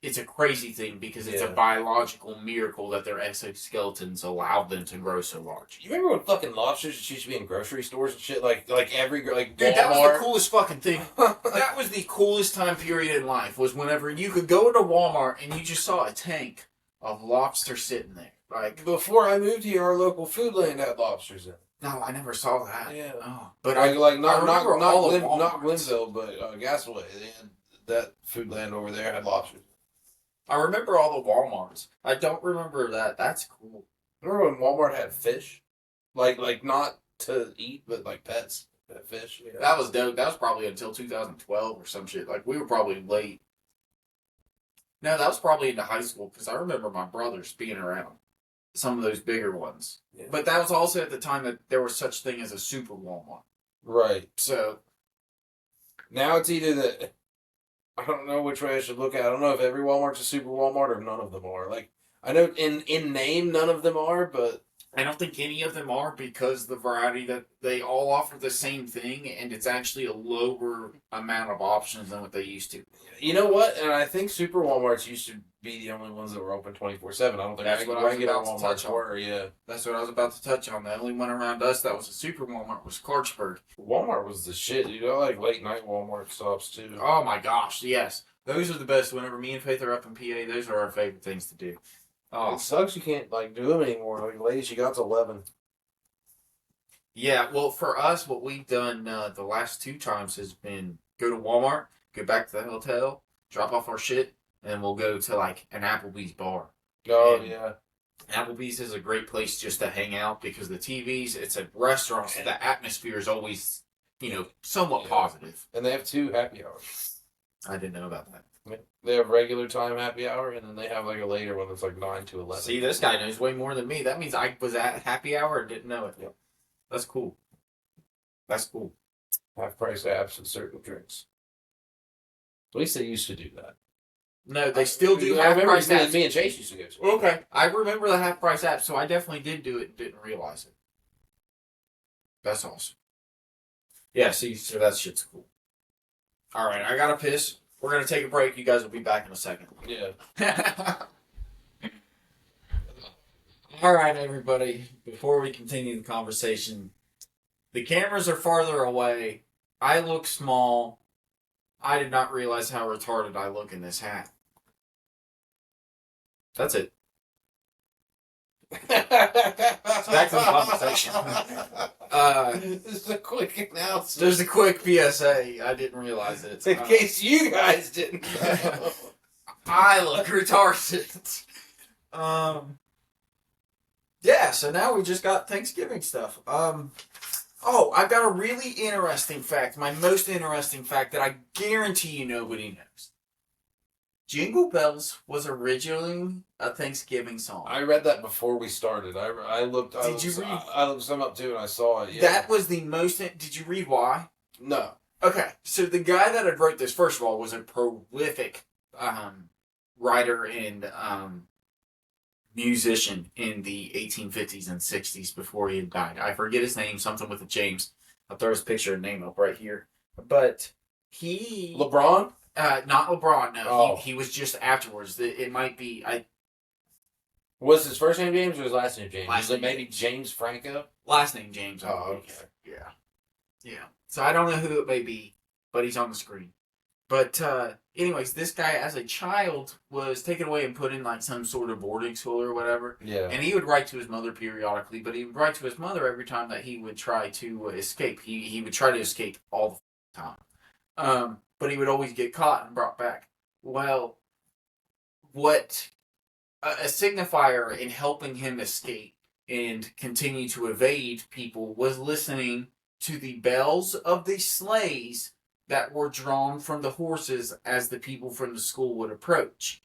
it's a crazy thing because it's a biological miracle that their exoskeletons allowed them to grow so large. You remember when fucking lobsters used to be in grocery stores and shit? Like every, like dude, Walmart? That was the coolest fucking thing. That was the coolest time period in life, was whenever you could go into Walmart and you just saw a tank of lobster sitting there. Like, before I moved here, our local food land had lobsters in it. No, I never saw that. Yeah. Oh, but not Glenville, but Gasaway. They had that food land over there had lobsters. I remember all the Walmarts. I don't remember that. That's cool. Remember when Walmart had fish? Like not to eat, but like pets. That fish. Yeah. That was dope. That was probably until 2012 or some shit. Like, we were probably late. No, that was probably into high school, because I remember my brothers being around some of those bigger ones. Yeah. But that was also at the time that there was such thing as a super Walmart. Right. So now it's either that, I don't know which way I should look at it. I don't know if every Walmart's a super Walmart or none of them are. Like, I know in name none of them are, but I don't think any of them are, because the variety that they all offer the same thing, and it's actually a lower amount of options than what they used to. You know what? And I think super Walmarts used to be the only ones that were open 24/7. I don't think that's what I was about to touch on. Were, yeah. That's what I was about to touch on. The only one around us that was a super Walmart was Clarksburg. Walmart was the shit. You know, like late night Walmart stops too. Oh my gosh, yes. Those are the best. Whenever me and Faith are up in PA, those are our favorite things to do. Oh, it sucks you can't do them anymore. Like, latest you got's 11. Yeah, well, for us, what we've done the last 2 times has been go to Walmart, go back to the hotel, drop off our shit, and then we'll go to like an Applebee's bar. Oh, and yeah. Applebee's is a great place just to hang out because the TVs, it's a restaurant, so the atmosphere is always, somewhat positive. And they have 2 happy hours. I didn't know about that. They have regular time happy hour, and then they have like a later one that's like 9 to 11. See, this guy knows way more than me. That means I was at happy hour and didn't know it. Yep. That's cool. That's cool. Half price apps and certain drinks. At least they used to do that. No, they still do half price apps. Me and Chase used to go to. Okay. I remember the half price app, so I definitely did do it and didn't realize it. That's awesome. Yeah, see, so that shit's cool. Alright, I gotta piss. We're going to take a break. You guys will be back in a second. Yeah. All right, everybody. Before we continue the conversation, the cameras are farther away. I look small. I did not realize how retarded I look in this hat. That's it. So back to the conversation. This is a quick announcement. There's a quick PSA. I didn't realize it. In case you guys didn't know. I look retarded. Yeah, so now we just got Thanksgiving stuff. Oh, I've got a really interesting fact. My most interesting fact that I guarantee you nobody knows. Jingle Bells was originally a Thanksgiving song. I read that before we started. I looked. Did you read? I looked some up too, and I saw it. Yeah. That was the most. Did you read why? No. Okay, so the guy that had wrote this, first of all, was a prolific writer and musician in the 1850s and 60s before he had died. I forget his name, something with a James. I'll throw his picture and name up right here. But he... LeBron? Not LeBron, no. Oh. He was just afterwards. It might be... Was his first name James or his last name James? Last Was it name maybe James Franco? Last name James. Oh, okay. Yeah. Yeah. So I don't know who it may be, but he's on the screen. But anyways, this guy as a child was taken away and put in like some sort of boarding school or whatever. Yeah. And he would write to his mother periodically, but he would write to his mother every time that he would try to escape. He would try to escape all the time. But he would always get caught and brought back. Well, what a signifier in helping him escape and continue to evade people was listening to the bells of the sleighs that were drawn from the horses as the people from the school would approach.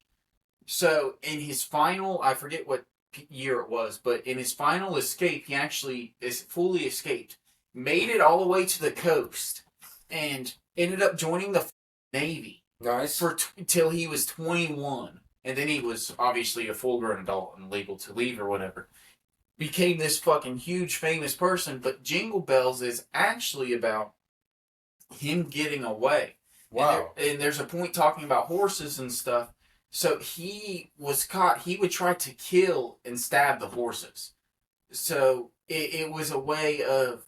So in his final, I forget what year it was, but in his final escape, he actually fully escaped, made it all the way to the coast, and ended up joining the Navy. Nice. Till he was 21. And then he was obviously a full-grown adult and legal to leave or whatever. Became this fucking huge famous person, but Jingle Bells is actually about him getting away. Wow. And there's a point talking about horses and stuff. So he was caught. He would try to kill and stab the horses. So it was a way of...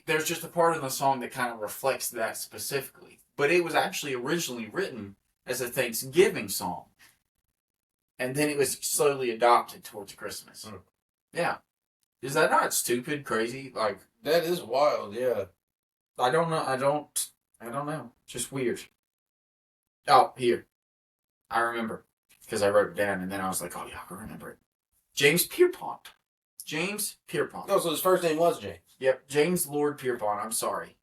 there's just a part of the song that kind of reflects that specifically. But it was actually originally written as a Thanksgiving song. And then it was slowly adopted towards Christmas. Mm. Yeah. Is that not stupid, crazy? Like... That is wild, yeah. I don't know. I don't know. Just weird. Oh, here. I remember. Because I wrote it down and then I was like, oh yeah, I remember it. James Pierpont. James Pierpont. Oh, so his first name was James. Yep, James Lord Pierpont. I'm sorry.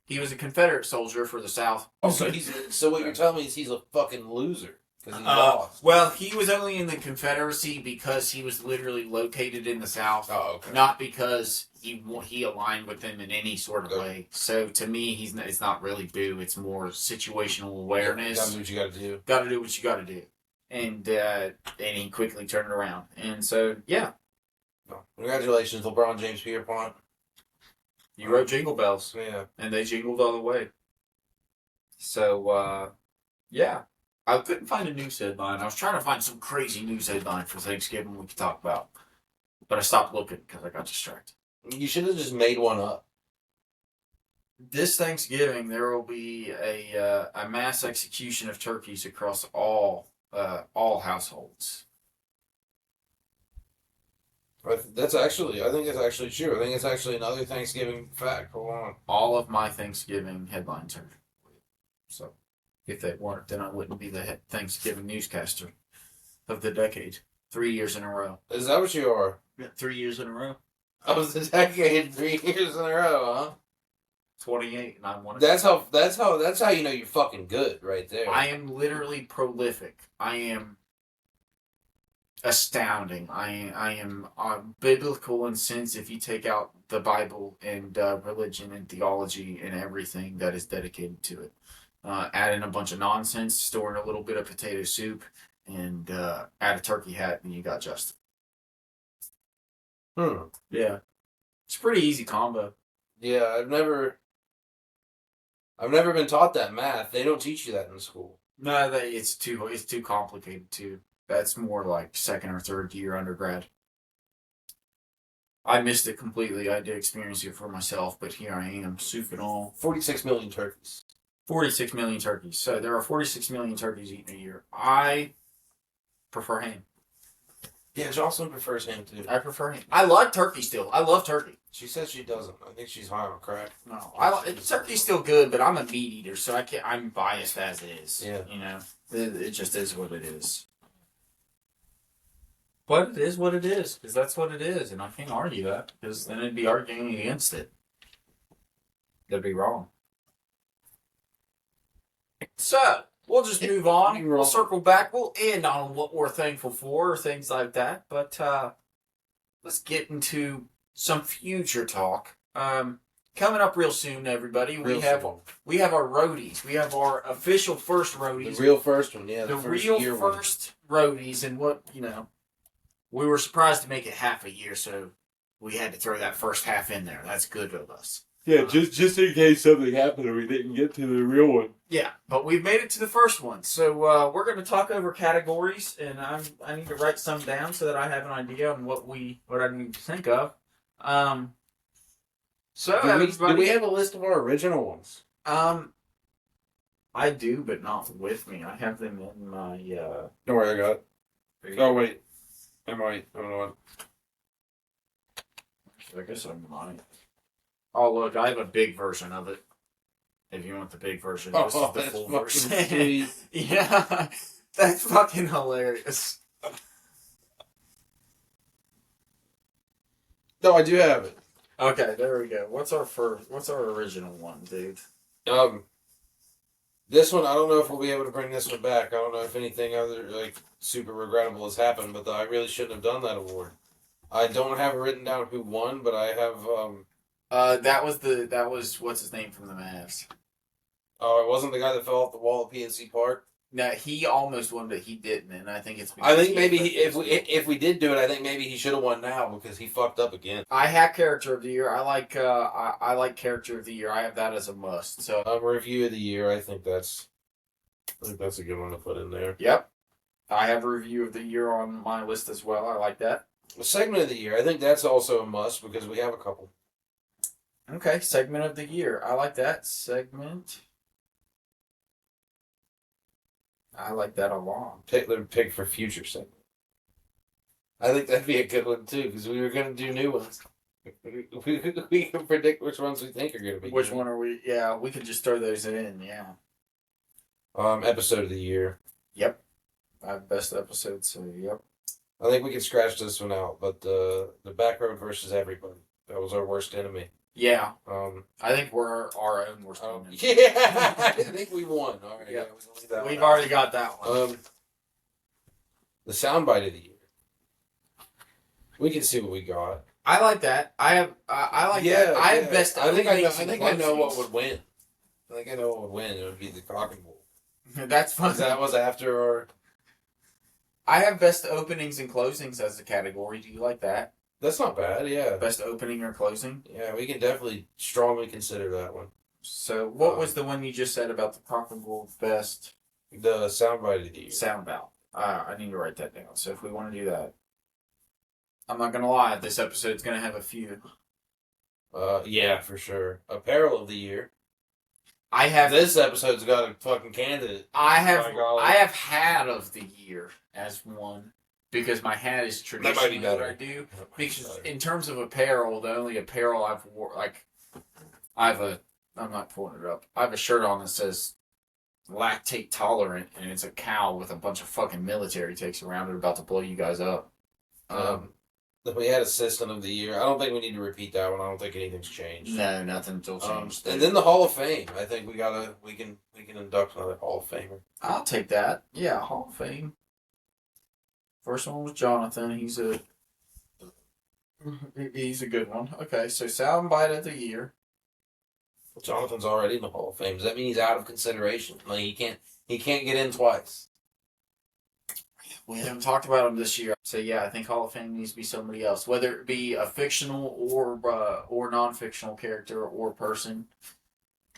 He was a Confederate soldier for the South. Oh, so what you're telling me is he's a fucking loser. Because he lost. Well, he was only in the Confederacy because he was literally located in the South. Oh, okay. Not because he aligned with them in any sort of way. So to me, it's not really boo. It's more situational awareness. Gotta do what you gotta do. Gotta do what you gotta do. And he quickly turned it around. And so, yeah. Oh, congratulations, LeBron James Pierpont. You wrote Jingle Bells. Yeah. And they jingled all the way. So, yeah. I couldn't find a news headline. I was trying to find some crazy news headline for Thanksgiving we could talk about. But I stopped looking because I got distracted. You should have just made one up. This Thanksgiving, there will be a mass execution of turkeys across all households. I think that's actually true. I think it's actually another Thanksgiving fact. Hold on. All of my Thanksgiving headlines are. So, if they weren't, then I wouldn't be the Thanksgiving newscaster of the decade. 3 years in a row. Is that what you are? Yeah, 3 years in a row. I was the decade 3 years in a row, huh? 28, and I'm one of That's how you know you're fucking good right there. I am literally prolific. I am astounding. I am biblical in sense if you take out the Bible and religion and theology and everything that is dedicated to it. Add in a bunch of nonsense, store in a little bit of potato soup, and add a turkey hat, and you got Justin. Yeah. It's a pretty easy combo. Yeah, I've never been taught that math. They don't teach you that in school. No, it's too complicated too. That's more like second or third year undergrad. I missed it completely. I had to experience it for myself, but here I am, soup and all. 46 million turkeys. 46 million turkeys. So there are 46 million turkeys eaten a year. I prefer ham. Yeah, Jocelyn prefers ham too. I prefer ham. I like turkey still. I love turkey. She says she doesn't. I think she's high on crack. No, turkey's still good, but I'm a meat eater, so I'm biased as it is. Yeah. You know, it just is what it is. But it is what it is, because that's what it is, and I can't argue that, because then it'd be arguing against it. That'd be wrong. So, we'll just move on. We'll circle back. We'll end on what we're thankful for, or things like that. But let's get into some future talk. Coming up real soon, everybody. We have our roadies. We have our official first roadies. The real first one, yeah. The real first roadies, and what, we were surprised to make it half a year, so we had to throw that first half in there. That's good of us. Yeah, just in case something happened and we didn't get to the real one. Yeah, but we've made it to the first one. So we're going to talk over categories, and I need to write some down so that I have an idea on what I need to think of. Do we have a list of our original ones? I do, but not with me. I have them in my. Don't worry, I got it. Oh wait, I might. I don't know. I guess I might. Oh look, I have a big version of it. If you want the big version, this is the full version. Yeah, that's fucking hilarious. No, I do have it. Okay, there we go. What's our original one, dude? This one, I don't know if we'll be able to bring this one back. I don't know if anything other super regrettable has happened, but I really shouldn't have done that award. I don't have it written down who won, but I have. That was what's his name from the Mavs. Oh, it wasn't the guy that fell off the wall at PNC Park. No, he almost won, but he didn't, and I think it's. I think maybe if we did do it, I think maybe he should have won now because he fucked up again. I have character of the year. I like character of the year. I have that as a must. So review of the year. I think that's a good one to put in there. Yep, I have a review of the year on my list as well. I like that. The segment of the year. I think that's also a must because we have a couple. Okay, segment of the year. I like that segment. I like that a lot. Pick for future segment. I think that'd be a good one too, because we were going to do new ones. We can predict which ones we think are going to be. Which one are we? Yeah, we could just throw those in. Yeah. Episode of the year. Yep. I have best episode. So yep. I think we can scratch this one out, but the Backroad versus everybody. That was our worst enemy. Yeah. I think we're our own worst enemy. Yeah. I think we won. All right. Yeah. We've already got that one. The soundbite of the year. We can see what we got. I like that. I like that. I have best. I think I know what would win. I think I know what would win. It would be the cock and bull. That's fun. That was after our. I have best openings and closings as a category. Do you like that? That's not bad. Yeah. Best opening or closing. Yeah, we can definitely strongly consider that one. So, what was the one you just said about the cock and bull best? The soundbite of the year. Soundbite. I need to write that down. So if we want to do that, I'm not gonna lie. This episode's gonna have a few. Yeah, for sure. Apparel of the year. I have this episode's got a fucking candidate. I have hat of the year as one because my hat is traditionally what I do. Because in terms of apparel, the only apparel I've wore I'm not pulling it up. I have a shirt on that says lactate tolerant, and it's a cow with a bunch of fucking military takes around it about to blow you guys up. We had assistant of the year. I don't think we need to repeat that one. I don't think anything's changed. No, nothing's still changed. And then the Hall of Fame. I think we can induct another Hall of Famer. I'll take that. Yeah, Hall of Fame. First one was Jonathan. He's a good one. Okay, so soundbite of the year. Jonathan's already in the Hall of Fame. Does that mean he's out of consideration? Like he can't get in twice. We haven't talked about him this year. So yeah, I think Hall of Fame needs to be somebody else, whether it be a fictional or non-fictional character or person.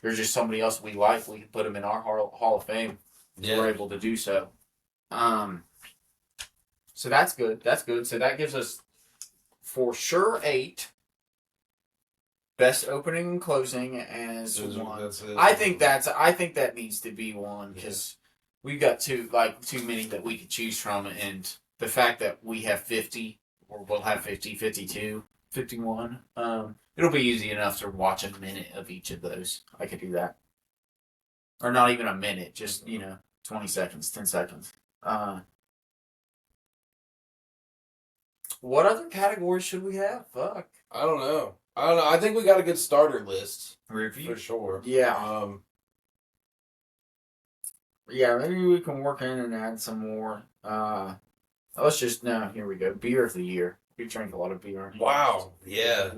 There's just somebody else we like. We can put him in our Hall of Fame. Yeah. We're able to do so. So that's good. That's good. So that gives us for sure 8. Best opening and closing as one. I think that needs to be one because we've got too many that we could choose from, and the fact that we have 50, or we'll have 50, 52, 51, it'll be easy enough to watch a minute of each of those. I could do that. Or not even a minute, just, 20 seconds, 10 seconds. What other categories should we have? Fuck. I don't know. I think we got a good starter list. Review? For sure. Yeah. Yeah, maybe we can work in and add some more. Let's just, no, here we go. Beer of the year. We drink a lot of beer. Wow. Yeah.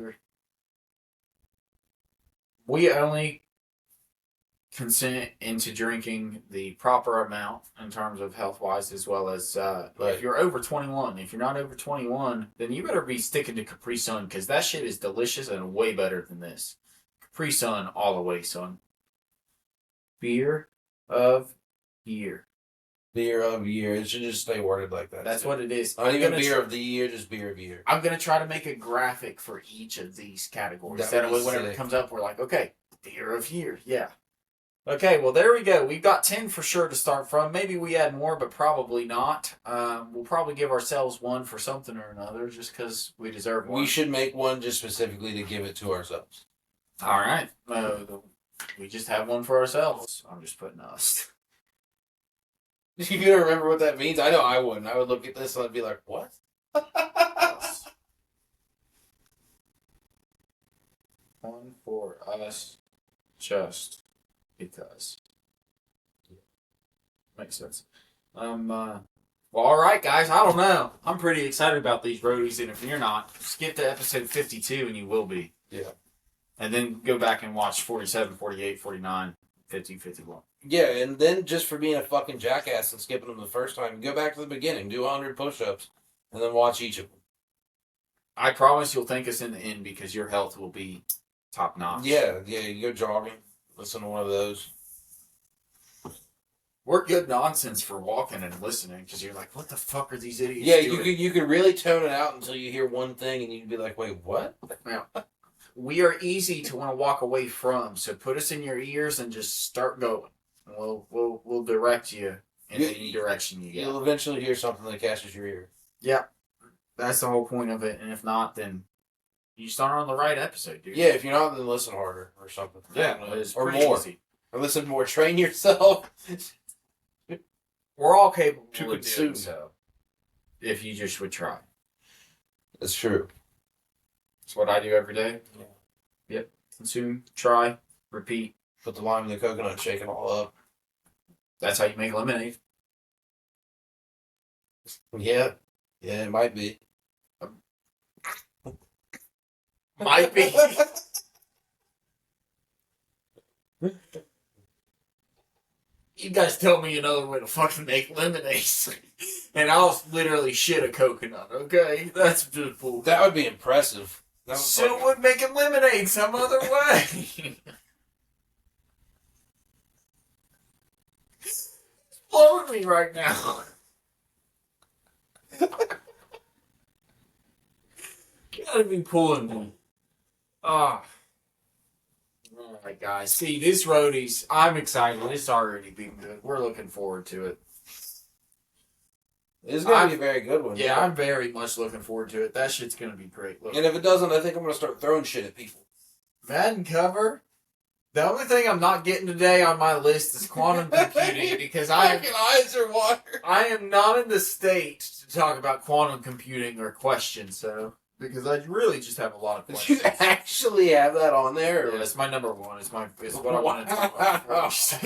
We only consent into drinking the proper amount in terms of health-wise, as well as if you're over 21. If you're not over 21, then you better be sticking to Capri Sun, because that shit is delicious and way better than this. Capri Sun all the way, son. Beer of year. Beer of year. It should just stay worded like that. That's what it is. Not even beer of the year, just beer of year. I'm going to try to make a graphic for each of these categories. That way, whenever it comes up, we're like, okay, beer of year. Yeah. Okay, well, there we go. We've got 10 for sure to start from. Maybe we add more, but probably not. We'll probably give ourselves one for something or another, just because we deserve one. We should make one just specifically to give it to ourselves. All right. We just have one for ourselves. I'm just putting us. You gonna remember what that means? I know I wouldn't. I would look at this and I'd be like, what? One for us, just because. Makes sense. Well, all right, guys. I don't know. I'm pretty excited about these roadies, and if you're not, skip to episode 52 and you will be. Yeah. And then go back and watch 47, 48, 49, 50, 51. Yeah, and then just for being a fucking jackass and skipping them the first time, go back to the beginning, do 100 push-ups, and then watch each of them. I promise you'll thank us in the end, because your health will be top-notch. Yeah, you go jogging, listen to one of those. We're good nonsense for walking and listening, because you're like, what the fuck are these idiots doing? You could really tone it out until you hear one thing, and you'd be like, wait, what? Yeah. We are easy to want to walk away from, so put us in your ears and just start going. We'll direct you in any direction you get. You'll eventually hear something that catches your ear. Yeah, that's the whole point of it. And if not, then you start on the right episode, dude. Yeah, if you're not, then listen harder or something. Yeah, it's or pretty more. Easy. Or listen more. Train yourself. We're all capable To of consume. doing so, if you just would try. That's true. It's what I do every day. Yeah. Yep. Consume, try, repeat. Put the lime in the coconut, shake it all up. That's how you make lemonade. Yeah. Yeah, it might be. Might be. You guys tell me another way to fucking make lemonade, and I'll literally shit a coconut, okay? That's just bull. That would be impressive. So would making lemonade some other way. It's blowing me right now. Gotta be pulling me. Ah. Alright, guys. See, this roadies, I'm excited. It's already been good. We're looking forward to it. It's going to be a very good one. Yeah, I'm very much looking forward to it. That shit's going to be great. Look. And if it doesn't, I think I'm going to start throwing shit at people. Madden cover. The only thing I'm not getting today on my list is quantum computing, because My eyes are watering. I am not in the state to talk about quantum computing or questions, so because I really just have a lot of Did questions. you actually have that on there? Yeah, it's my number one. It's what I want to talk about first.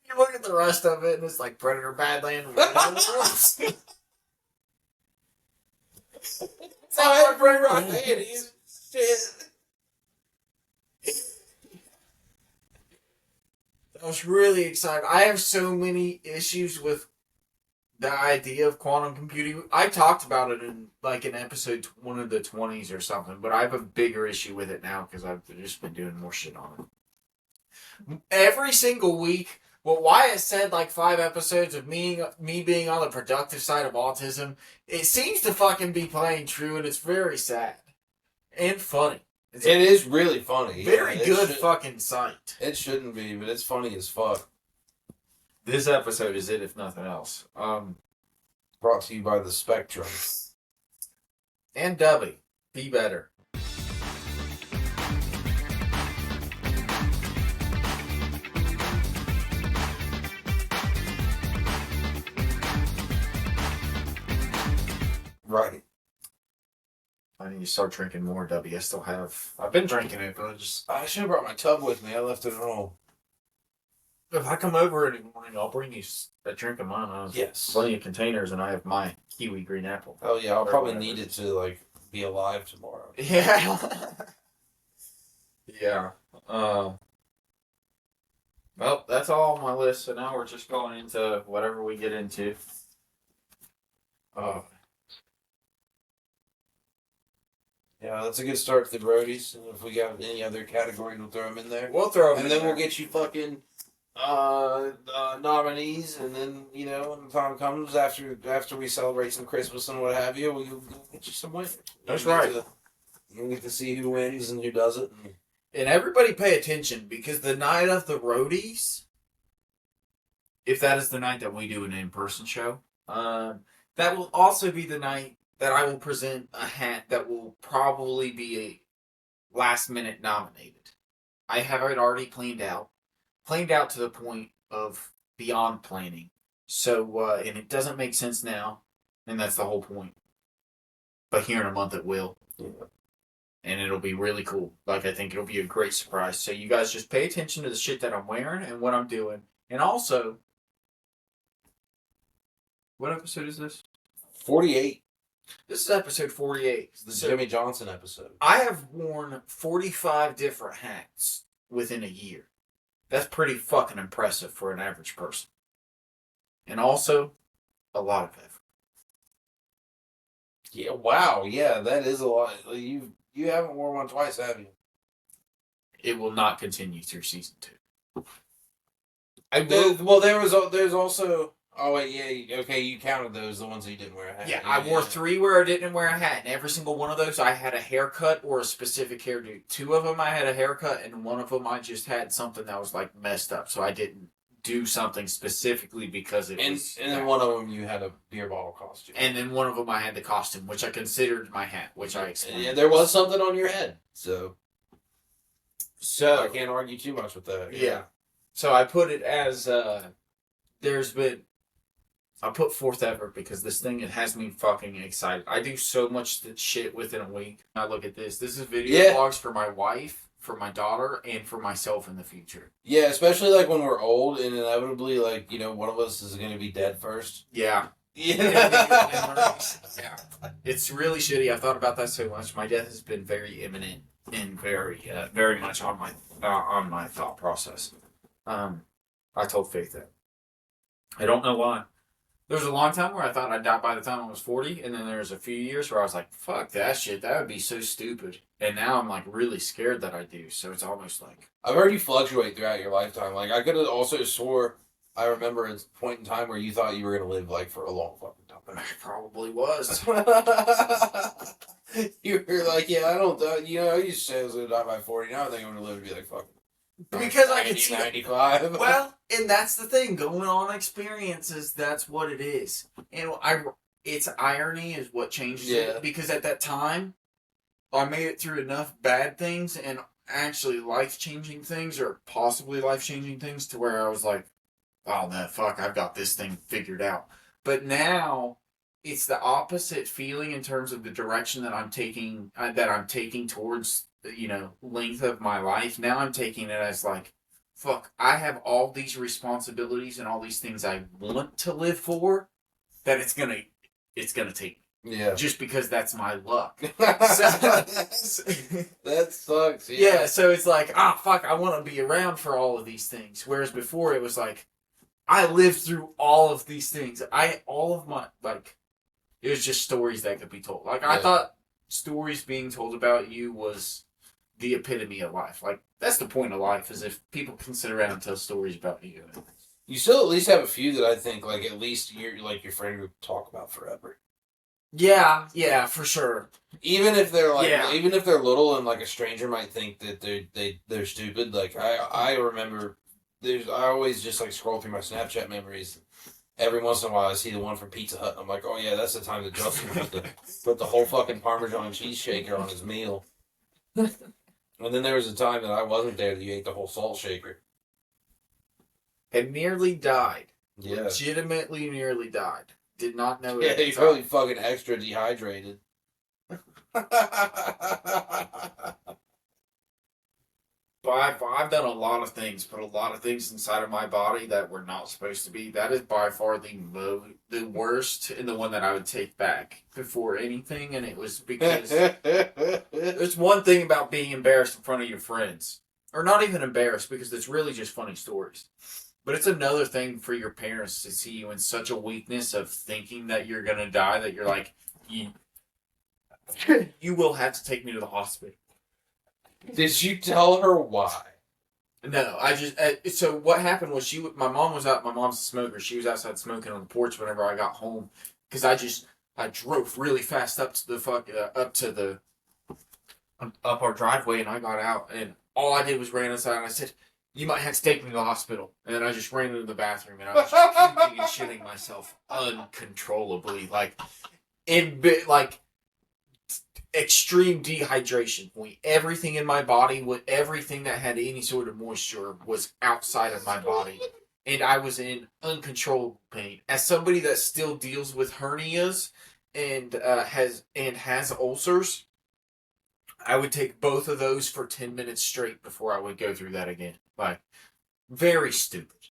You look at the rest of it, and it's like Predator, Badlands. It's all my friend right there. Shit. I was really excited. I have so many issues with the idea of quantum computing. I talked about it in like an episode, one of the 20s or something, but I have a bigger issue with it now because I've just been doing more shit on it. Every single week, what Wyatt said like 5 episodes of me being on the productive side of autism, it seems to fucking be playing true, and it's very sad and funny. It's It is really funny. very Yeah, good fucking sight. It shouldn't be, but it's funny as fuck. This episode is it, if nothing else. Brought to you by the Spectrum. And Dubby, be better. Right. I need to start drinking more Dubby. I've been drinking it, but I should have brought my tub with me. I left it at home. if I come over in the morning, I'll bring you a drink of mine. I have Yes. plenty of containers, and I have my kiwi green apple. Oh yeah, I'll Or probably whatever. need it to like be alive tomorrow. Yeah. Yeah. Well, that's all on my list. So now we're just going into whatever we get into. Yeah, that's a good start to the Brodies. And if we got any other categories, we'll throw them in there. We'll throw them And in then there. we'll get you fucking nominees, and then when the time comes after we celebrate some Christmas and what have you, we'll get you some winners. That's right. You get to see who wins and who doesn't. And everybody pay attention, because the night of the roadies, if that is the night that we do an in-person show, that will also be the night that I will present a hat that will probably be a last-minute nominated. I have it already planned out to the point of beyond planning. So, and it doesn't make sense now, and that's the whole point. But here in a month it will. Yeah. And it'll be really cool. Like, I think it'll be a great surprise. So you guys just pay attention to the shit that I'm wearing and what I'm doing. And also, what episode is this? 48. This is episode 48. It's the So Jimmy Johnson episode. I have worn 45 different hats within a year. That's pretty fucking impressive for an average person. And also, a lot of effort. Yeah, wow, yeah, that is a lot. You haven't worn one twice, have you? It will not continue through season 2. There's also. Oh wait, yeah, okay. You counted those, the ones that you didn't wear a hat. Yeah, I wore 3 where I didn't wear a hat, and every single one of those I had a haircut or a specific hairdo. 2 of them I had a haircut, and 1 of them I just had something that was like messed up, so I didn't do something specifically because it was. And then one of them you had a beer bottle costume. And then 1 of them I had the costume, which I considered my hat, which I explained. Yeah, there was something on your head, so So I can't argue too much with that. Yeah. So I put it as I put 4th ever because this thing, it has me fucking excited. I do so much shit within a week. I look at this. This is video vlogs for my wife, for my daughter, and for myself in the future. Yeah, especially like when we're old and inevitably one of us is going to be dead first. Yeah. Yeah. It's really shitty. I've thought about that so much. My death has been very imminent and very much on my thought process. I told Faith that. I don't know why. There was a long time where I thought I'd die by the time I was 40, and then there was a few years where I was like, fuck that shit, that would be so stupid. And now I'm like really scared that I do, so it's almost like... I've heard you fluctuate throughout your lifetime. Like, I could have also swore, I remember a point in time where you thought you were going to live, like, for a long fucking time. I probably was. You were like, yeah, I don't, I used to say I was going to die by 40. Now I think I'm going to live to be like fucking... Because I can see... 95. Well, and that's the thing. Going on experiences, that's what it is. And it's irony is what changes it. Because at that time, I made it through enough bad things and actually life-changing things, or possibly life-changing things, to where I was like, oh, no, fuck, I've got this thing figured out. But now, it's the opposite feeling in terms of the direction that I'm taking towards, length of my life. Now I'm taking it as like, fuck, I have all these responsibilities and all these things I want to live for, that it's gonna take me. Yeah. Just because that's my luck. That sucks. Yeah, so it's like, fuck, I want to be around for all of these things. Whereas before it was like, I lived through all of these things. It was just stories that could be told. Like, I thought stories being told about you was the epitome of life. Like, that's the point of life, is if people can sit around and tell stories about you. You still at least have a few that I think, like, at least you're like your friend would talk about forever. Yeah, for sure. Even if they're even if they're little and like a stranger might think that they're stupid. Like I remember I always just like scroll through my Snapchat memories. Every once in a while, I see the one from Pizza Hut, and I'm like, oh yeah, that's the time that Justin put the whole fucking Parmesan cheese shaker on his meal. And then there was a time that I wasn't there that you ate the whole salt shaker. And nearly died. Yeah. Legitimately nearly died. Did not know Yeah, it. you're probably fucking extra dehydrated. But I've done a lot of things, put a lot of things inside of my body that were not supposed to be. That is by far the worst, and the one that I would take back before anything. And it was because there's one thing about being embarrassed in front of your friends, or not even embarrassed, because it's really just funny stories. But it's another thing for your parents to see you in such a weakness of thinking that you're gonna die that you're like, you will have to take me to the hospital. Did you tell her why? No, I just so what happened was my mom was out. My mom's a smoker. She was outside smoking on the porch whenever I got home because I drove really fast up to up our driveway, and I got out, and all I did was ran inside, and I said, "You might have to take me to the hospital." And then I just ran into the bathroom, and I was just puking and shitting myself uncontrollably, like extreme dehydration point. Everything in my body, everything that had any sort of moisture was outside of my body. And I was in uncontrollable pain. As somebody that still deals with hernias and has ulcers, I would take both of those for 10 minutes straight before I would go through that again. Like, very stupid.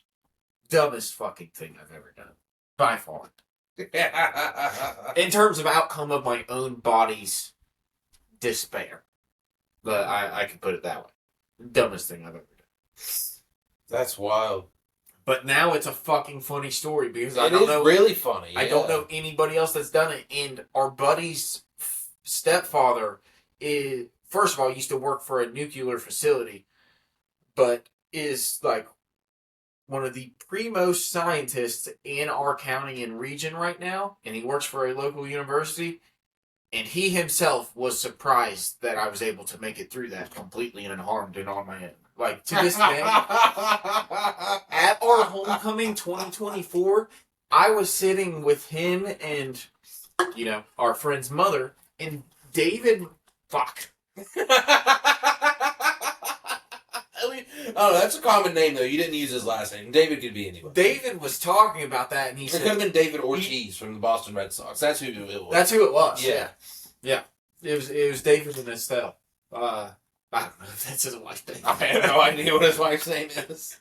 Dumbest fucking thing I've ever done. By far. In terms of outcome of my own body's despair. But I can put it that way. Dumbest thing I've ever done. That's wild. But now it's a fucking funny story because it is really funny. Yeah. I don't know anybody else that's done it. And our buddy's stepfather is, first of all, used to work for a nuclear facility, but is like one of the premost scientists in our county and region right now. And he works for a local university. And he himself was surprised that I was able to make it through that completely unharmed and on my own. Like, to this day, at our homecoming 2024, I was sitting with him and, our friend's mother, and David, Oh, that's a common name, though. You didn't use his last name. David could be anyone. David was talking about that, and he said... It could have been David Ortiz from the Boston Red Sox. That's who it was. That's who it was, yeah. Yeah. It was David and Estelle. I don't know if that's his wife's name. I have no idea what his wife's name is.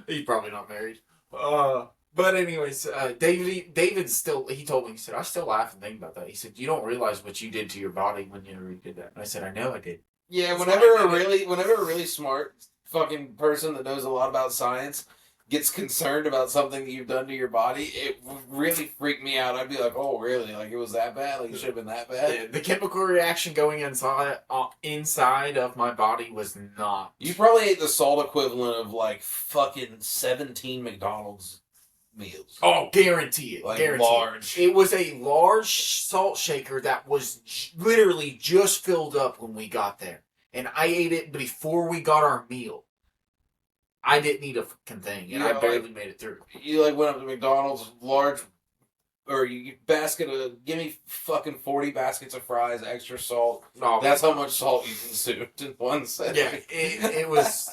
He's probably not married. But anyways, David still, he told me, he said, I still laugh and think about that. He said, you don't realize what you did to your body when you did that. And I said, I know I did. Yeah, whenever a really smart fucking person that knows a lot about science gets concerned about something that you've done to your body, it really freaked me out. I'd be like, oh, really? Like, it was that bad? Like, it should have been that bad? Yeah, the chemical reaction going inside of my body was not. You probably ate the salt equivalent of, like, fucking 17 McDonald's meals. Oh, guarantee it. Like, guarantee large. It was a large salt shaker that was literally just filled up when we got there. And I ate it before we got our meal. I didn't eat a fucking thing, and I barely made it through. You, like, went up to McDonald's, give me fucking 40 baskets of fries, extra salt. No, that's how much salt you consumed in one setting. Yeah, it was...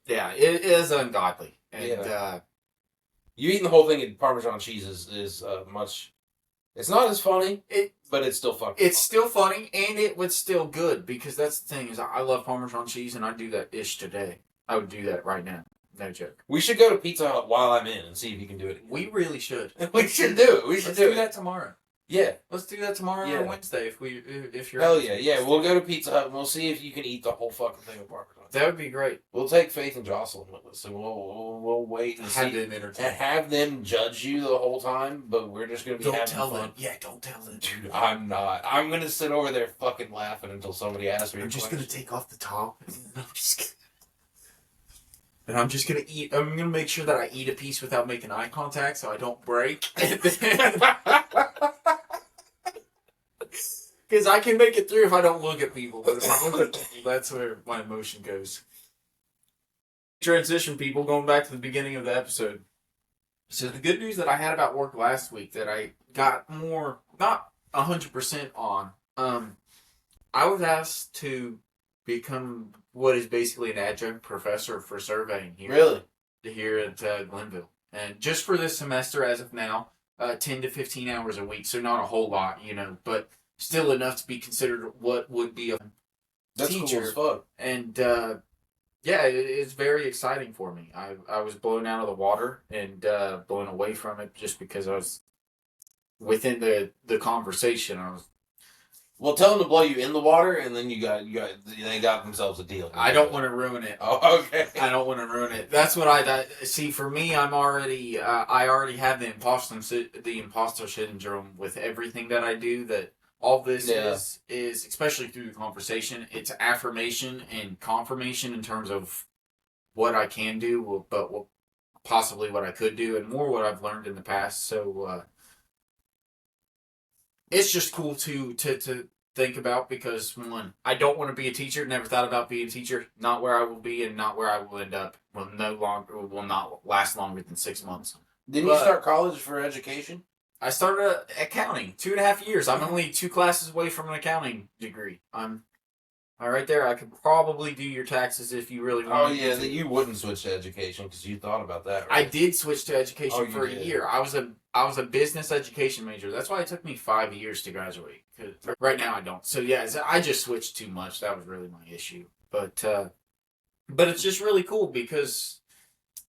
Yeah, it is ungodly. And, you eating the whole thing in Parmesan cheese is much... It's not as funny, but it's still fucking still funny, and it was still good, because that's the thing, is I love Parmesan cheese, and I do that ish today. I would do that right now. No joke. We should go to Pizza Hut while I'm in and see if you can do it again. We really should. We should do it. Let's do that tomorrow. Yeah. Let's do that tomorrow or Wednesday if you're... Hell yeah. Yeah, we'll go to Pizza Hut and we'll see if you can eat the whole fucking thing of Parmesan. That would be great. We'll take Faith and Jocelyn with us, and we'll wait and have them judge you the whole time, but we're just going to be having fun. Them. Yeah, don't tell them. Dude, I'm not. I'm going to sit over there fucking laughing until somebody asks me. I'm just going to take off the top. And I'm just going to eat. I'm going to make sure that I eat a piece without making eye contact so I don't break. Because I can make it through if I don't look at people. But if I look at people, that's where my emotion goes. Transition, people, going back to the beginning of the episode. So the good news that I had about work last week that I got more, not 100% on, I was asked to become what is basically an adjunct professor for surveying here at Glenville. And just for this semester as of now, 10 to 15 hours a week. So not a whole lot, but still enough to be considered what would be a teacher. Cool as fuck. And yeah, it's very exciting for me. I was blown out of the water and blown away from it just because I was within the conversation. Well, tell them to blow you in the water, and then they got themselves a deal. I don't want to ruin it. Oh, okay. I don't want to ruin it. That's what I see. For me, I already have the imposter syndrome with everything that I do. That all this is especially through the conversation. It's affirmation and confirmation in terms of what I can do, but possibly what I could do, and more what I've learned in the past. So it's just cool to think about because, one, I don't want to be a teacher. Never thought about being a teacher. Not where I will be and not where I will end up. Will not last longer than 6 months. Didn't you start college for education? I started accounting 2.5 years. I'm only 2 classes away from an accounting degree. I'm right there. I could probably do your taxes if you really want. Oh yeah, that you wouldn't switch to education because you thought about that. Right? I did switch to education for a year. I was a business education major. That's why it took me 5 years to graduate. 'Cause right now I don't. So yeah, I just switched too much. That was really my issue. But it's just really cool because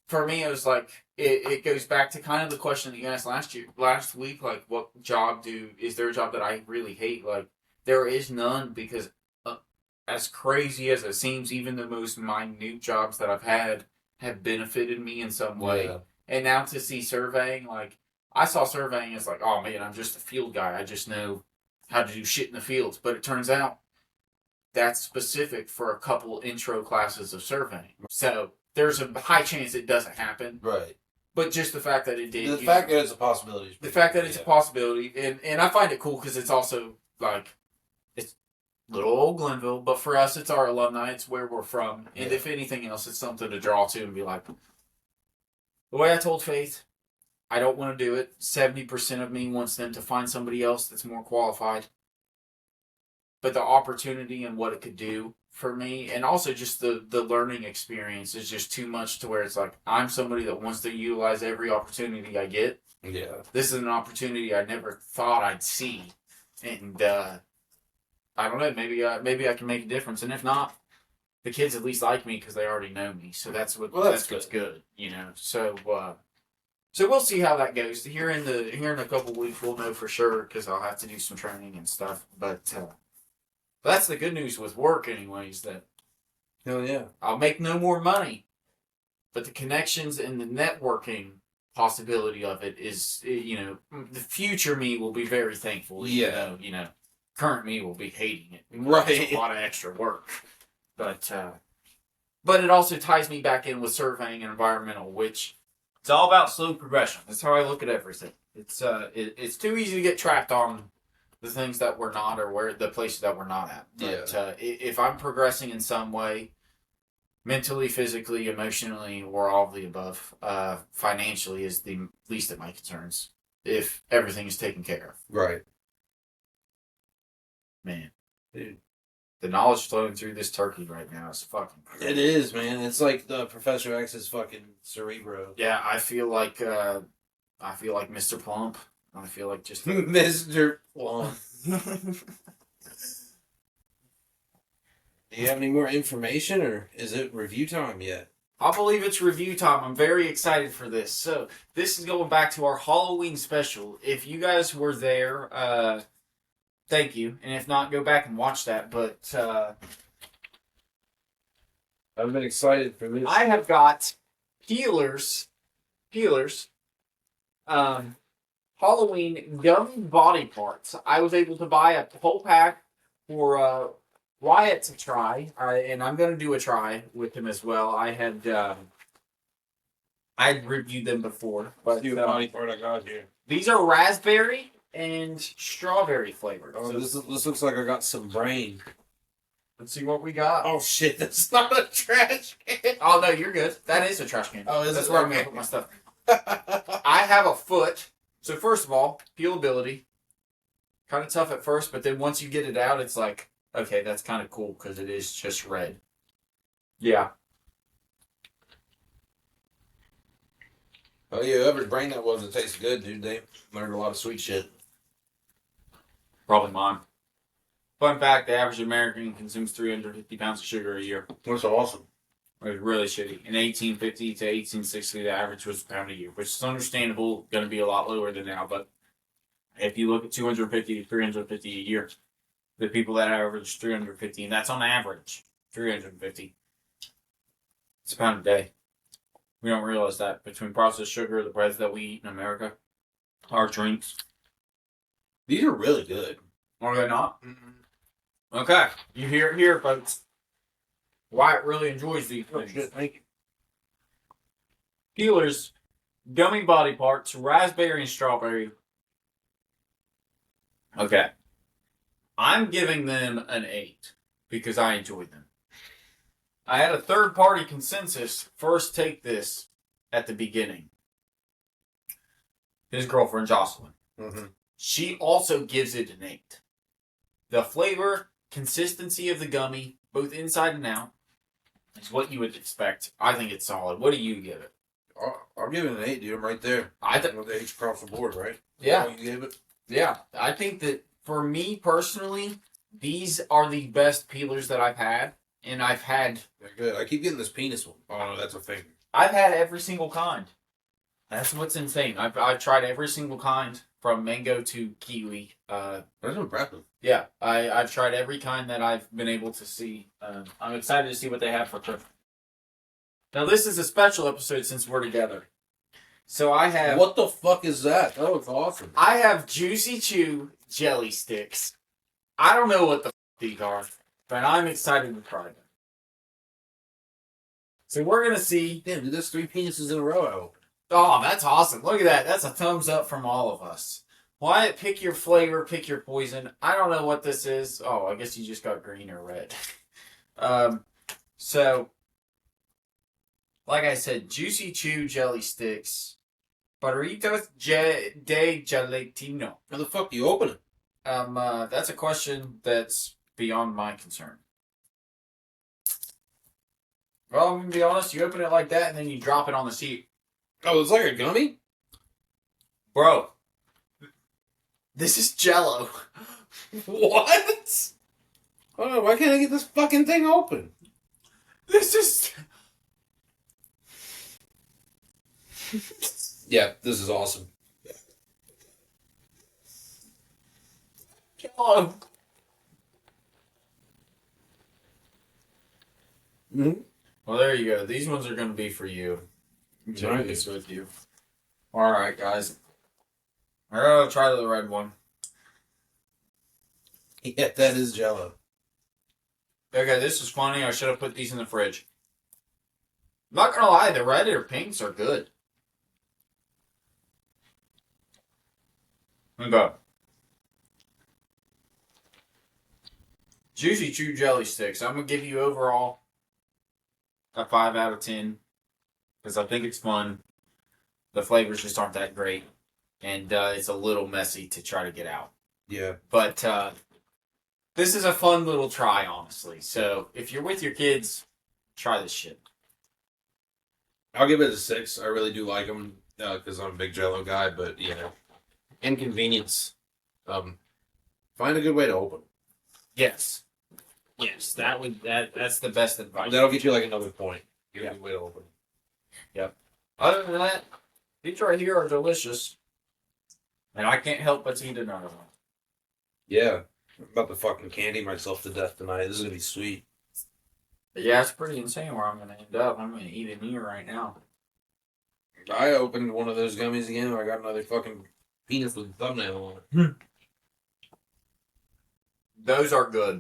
for me it was like it goes back to kind of the question that you asked last week. Like, what job is there a job that I really hate? Like, there is none because. As crazy as it seems, even the most minute jobs that I've had have benefited me in some way. Yeah. And now to see surveying, like, I saw surveying as like, oh man, I'm just a field guy. I just know how to do shit in the fields. But it turns out that's specific for a couple intro classes of surveying. So there's a high chance it doesn't happen. Right. But just the fact that it did. The fact that it's a possibility. The fact that it's a possibility. And I find it cool because it's also like, little old Glenville, but for us, it's our alumni. It's where we're from. And if anything else, it's something to draw to and be like, the way I told Faith, I don't want to do it. 70% of me wants them to find somebody else that's more qualified. But the opportunity and what it could do for me, and also just the learning experience is just too much to where it's like, I'm somebody that wants to utilize every opportunity I get. Yeah. This is an opportunity I never thought I'd see. And, I don't know. Maybe I can make a difference, and if not, the kids at least like me because they already know me. So that's what's good, So we'll see how that goes. Here in a couple of weeks, we'll know for sure because I'll have to do some training and stuff. But that's the good news with work, anyways. That hell yeah, I'll make no more money, but the connections and the networking possibility of it is, the future me will be very thankful. Yeah, current me will be hating it. Right. It's a lot of extra work. But it also ties me back in with surveying and environmental, which it's all about slow progression. That's how I look at everything. It's too easy to get trapped on the things that we're not or the places that we're not at. But if I'm progressing in some way, mentally, physically, emotionally, or all of the above, financially is the least of my concerns if everything is taken care of. Right. Man, dude, the knowledge flowing through this turkey right now is fucking crazy. It is, man. It's like the Professor X's fucking cerebro. Yeah, I feel like Mr. Plump. I feel like just Mr. Plump. Do you have any more information, or is it review time yet? I believe it's review time. I'm very excited for this. So this is going back to our Halloween special. If you guys were there, thank you. And if not, go back and watch that. But I've been excited for this. I have got peelers, Halloween gummy body parts. I was able to buy a whole pack for Wyatt to try, and I'm going to do a try with him as well. I'd reviewed them before. But see what body part I got here. These are raspberry and strawberry flavored. Oh, so this looks like I got some brain. Let's see what we got. Oh shit, that's not a trash can. Oh no, you're good. That is a trash can. Oh, is That's it? where I'm gonna put my stuff. I have a foot. So first of all, peelability. Kind of tough at first, but then once you get it out, it's like, okay, that's kind of cool because it is just red. Yeah. Oh yeah, whoever's brain that was, it tastes good, dude. They learned a lot of sweet shit. Probably mine. Fun fact, the average American consumes 350 pounds of sugar a year. That's awesome. It was really shitty. In 1850 to 1860, the average was a pound a year, which is understandable, going to be a lot lower than now, but if you look at 250 to 350 a year, the people that average 350, and that's on average, 350, it's a pound a day. We don't realize that. Between processed sugar, the breads that we eat in America, our drinks. These are really good. Are they not? Mm-hmm. Okay. You hear it here, folks. Wyatt really enjoys these things. Shit, thank you. Peelers, gummy body parts, raspberry and strawberry. Okay. I'm giving them an 8 because I enjoyed them. I had a third-party consensus first take this at the beginning. His girlfriend, Jocelyn. Mm-hmm. She also gives it an 8. The flavor, consistency of the gummy, both inside and out, is what you would expect. I think it's solid. What do you give it? I'll give it an 8, dude. I'm right there. I think With the 8 across the board, right? Yeah. You gave it? Yeah, I think that for me personally, these are the best peelers that I've had, and I've had They're good. I keep getting this penis one. Oh no, that's a thing. every single kind. That's what's insane. I've tried every single kind from mango to kiwi. That's impressive. Yeah, I've tried every kind that I've been able to see. I'm excited to see what they have for Christmas. Now this is a special episode since we're together. So I have What the fuck is that? That looks awesome. I have Juicy Chew jelly sticks. I don't know what the fuck these are, but I'm excited to try them. So we're gonna see. Damn, dude, that's 3 penises in a row I opened. Oh, that's awesome! Look at that. That's a thumbs up from all of us. Wyatt, pick your flavor, pick your poison. I don't know what this is. Oh, I guess you just got green or red. So, like I said, Juicy Chew jelly sticks. Barritos de gelatino. How the fuck do you open it? That's a question that's beyond my concern. Well, I'm gonna be honest. You open it like that, and then you drop it on the seat. Oh, it's like a gummy? Bro, this is Jello. What? Oh, why can't I get this fucking thing open? This is. Yeah, this is awesome. Jello. Mm-hmm. Well, there you go. These ones are gonna be for you. I'm sharing Nice. this with you. All right, guys. I'm gonna try the red one. Yeah, that is Jello. Okay, this is funny. I should have put these in the fridge. Not gonna lie, the red or pinks are good. Okay. Juicy Chew jelly sticks. I'm gonna give you overall a 5 out of 10 because I think it's fun. The flavors just aren't that great, and it's a little messy to try to get out. Yeah. But this is a fun little try, honestly. So if you're with your kids, try this shit. I'll give it a 6. I really do like them because I'm a big Jello guy, but, you know, inconvenience. Find a good way to open. Yes. Yes, that's the best advice. That'll get you like another point. Get Yeah. a good way to open. Other than that, these right here are delicious. And I can't help but eat another one. Yeah. I'm about to fucking candy myself to death tonight. This is going to be sweet. But yeah, it's pretty insane where I'm going to end up. I'm going to eat it here right now. I opened one of those gummies again and I got another fucking penis with a thumbnail on it. Those are good.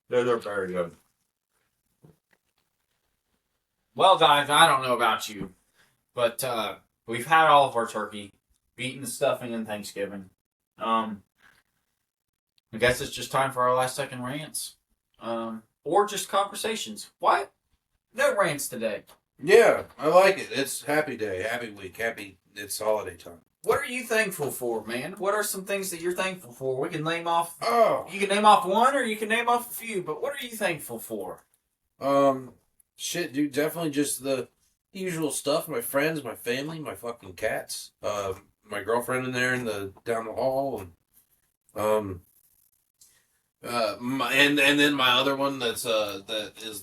Those are very good. Well, guys, I don't know about you, but we've had all of our turkey, eaten the stuffing and Thanksgiving. I guess it's just time for our last second rants. or just conversations. What? No rants today. Yeah, I like it. It's happy day, happy week, it's holiday time. What are you thankful for, man? What are some things that you're thankful for? We can name off. Oh. You can name off one, or you can name off a few. But what are you thankful for? Shit, dude. Definitely just the usual stuff. My friends, my family, my fucking cats. My girlfriend in there down the hall, and and then my other one that is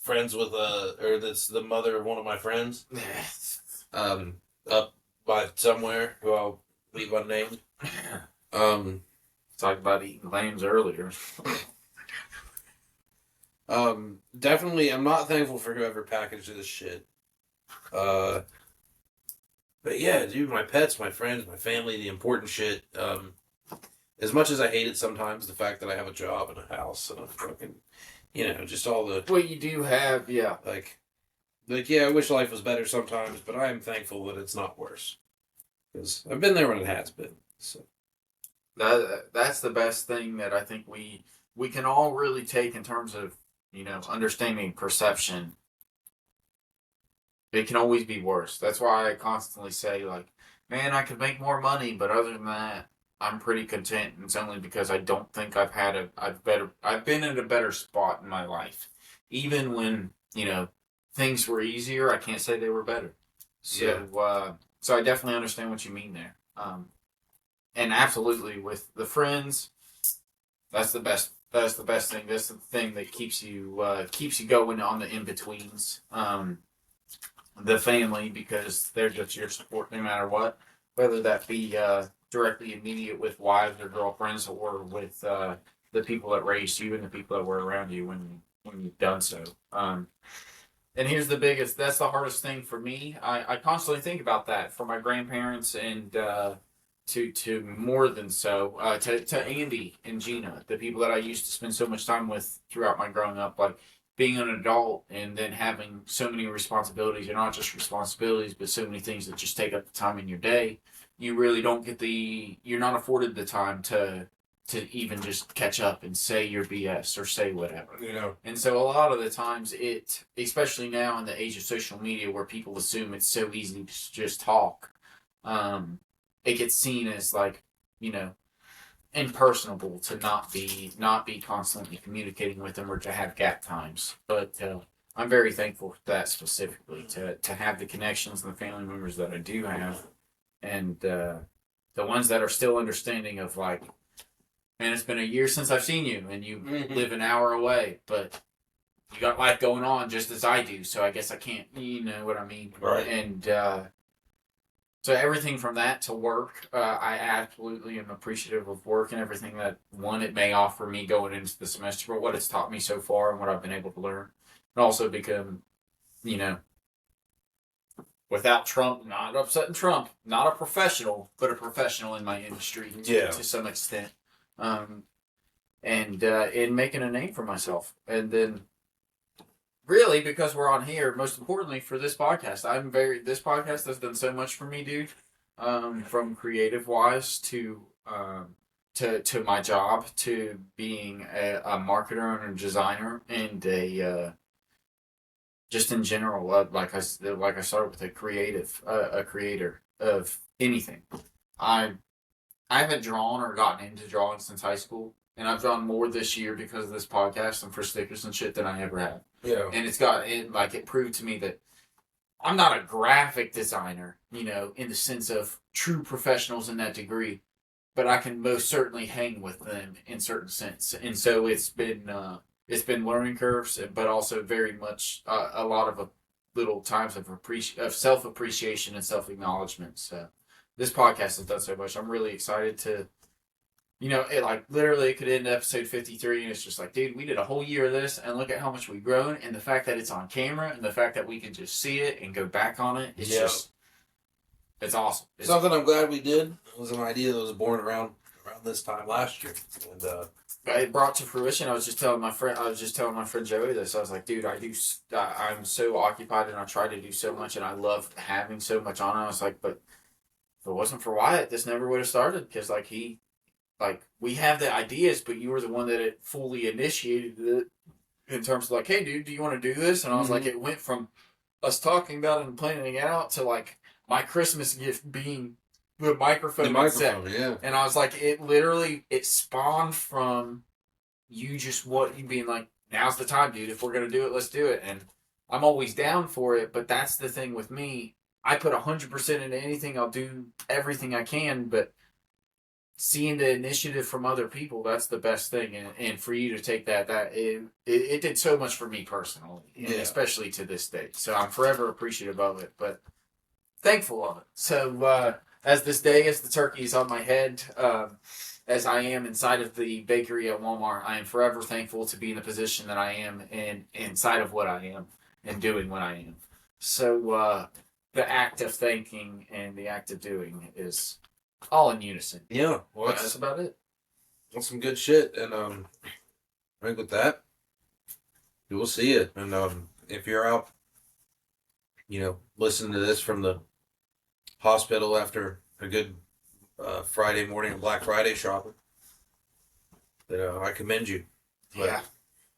friends with or that's the mother of one of my friends. Up by somewhere who I'll leave unnamed. Talked about eating lambs earlier. Definitely, I'm not thankful for whoever packaged this shit. But yeah, dude, my pets, my friends, my family, the important shit. As much as I hate it sometimes, the fact that I have a job and a house and a fucking, just all the. Well, you do have, yeah. Like, yeah, I wish life was better sometimes, but I am thankful that it's not worse. Because I've been there when it has been. So. That's the best thing that I think we can all really take in terms of, understanding perception. It can always be worse. That's why I constantly say, like, man, I could make more money, but other than that, I'm pretty content. And it's only because I don't think I've been in a better spot in my life. Even when, things were easier, I can't say they were better. So, yeah. So I definitely understand what you mean there. And absolutely with the friends, that's the best. That's the best thing. That's the thing that keeps you going on the in betweens. The family, because they're just your support no matter what, whether that be directly immediate with wives or girlfriends, or with the people that raised you and the people that were around you when you've done so. And here's the biggest. That's the hardest thing for me. I constantly think about that for my grandparents and. To more than so, to Andy and Gina, the people that I used to spend so much time with throughout my growing up, like being an adult and then having so many responsibilities, and not just responsibilities, but so many things that just take up the time in your day. You really don't get you're not afforded the time to even just catch up and say your BS or say whatever. And so a lot of the times especially now in the age of social media where people assume it's so easy to just talk, it gets seen as like, impersonable to not be constantly communicating with them or to have gap times. But I'm very thankful for that specifically, to have the connections and the family members that I do have, and the ones that are still understanding of like, man, it's been a year since I've seen you, and you live an hour away, but you got life going on just as I do, so I guess I can't, you know what I mean? Right. And so everything from that to work, I absolutely am appreciative of work and everything that, one, it may offer me going into the semester, but what it's taught me so far and what I've been able to learn. And also become, without Trump, not upsetting Trump, not a professional, but a professional in my industry to some extent. And in making a name for myself. And then really, because we're on here, most importantly for this podcast, this podcast has done so much for me, dude. From creative wise to my job, to being a marketer and a designer, and just in general, like I started with a creator of anything. I haven't drawn or gotten into drawing since high school, and I've drawn more this year because of this podcast and for stickers and shit than I ever have. Yeah. And it proved to me that I'm not a graphic designer, in the sense of true professionals in that degree, but I can most certainly hang with them in certain sense. And so it's been learning curves, but also very much a lot of little times of self appreciation and self acknowledgement. So this podcast has done so much. I'm really excited to. It could end episode 53, and it's just like, dude, we did a whole year of this, and look at how much we've grown, and the fact that it's on camera, and the fact that we can just see it and go back on it, it's awesome. Something I'm glad we did. It was an idea that was born around this time last year, and it brought to fruition. I was just telling my friend Joey this. I was like, dude, I'm so occupied, and I try to do so much, and I love having so much on. I was like, but if it wasn't for Wyatt, this never would have started, because like he like, we have the ideas, but you were the one that it fully initiated it in terms of like, hey, dude, do you want to do this? And I was like, it went from us talking about it and planning it out to like my Christmas gift being the microphone set. Yeah. And I was like, it spawned from you being like, now's the time, dude. If we're gonna do it, let's do it. And I'm always down for it, but that's the thing with me. I put 100% into anything. I'll do everything I can, but seeing the initiative from other people, that's the best thing. And for you to take it did so much for me personally, and especially to this day. So I'm forever appreciative of it, but thankful of it. So as this day, as the turkey is on my head, as I am inside of the bakery at Walmart, I am forever thankful to be in the position that I am and inside of what I am and doing what I am. So the act of thanking and the act of doing is all in unison. Yeah, well, that's about it. That's some good shit, and I think with that, you will see it. And if you're out, listening to this from the hospital after a good Friday morning Black Friday shopping, I commend you. But Yeah.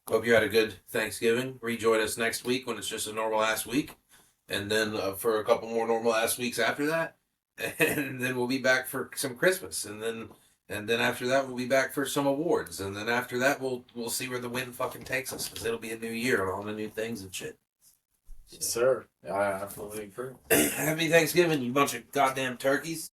Hope you had a good Thanksgiving. Rejoin us next week when it's just a normal ass week, and then for a couple more normal ass weeks after that. And then we'll be back for some Christmas, and then after that we'll be back for some awards, and then after that we'll see where the wind fucking takes us, because it'll be a new year and all the new things and shit. Yes, sir. I absolutely agree. Happy Thanksgiving, you bunch of goddamn turkeys.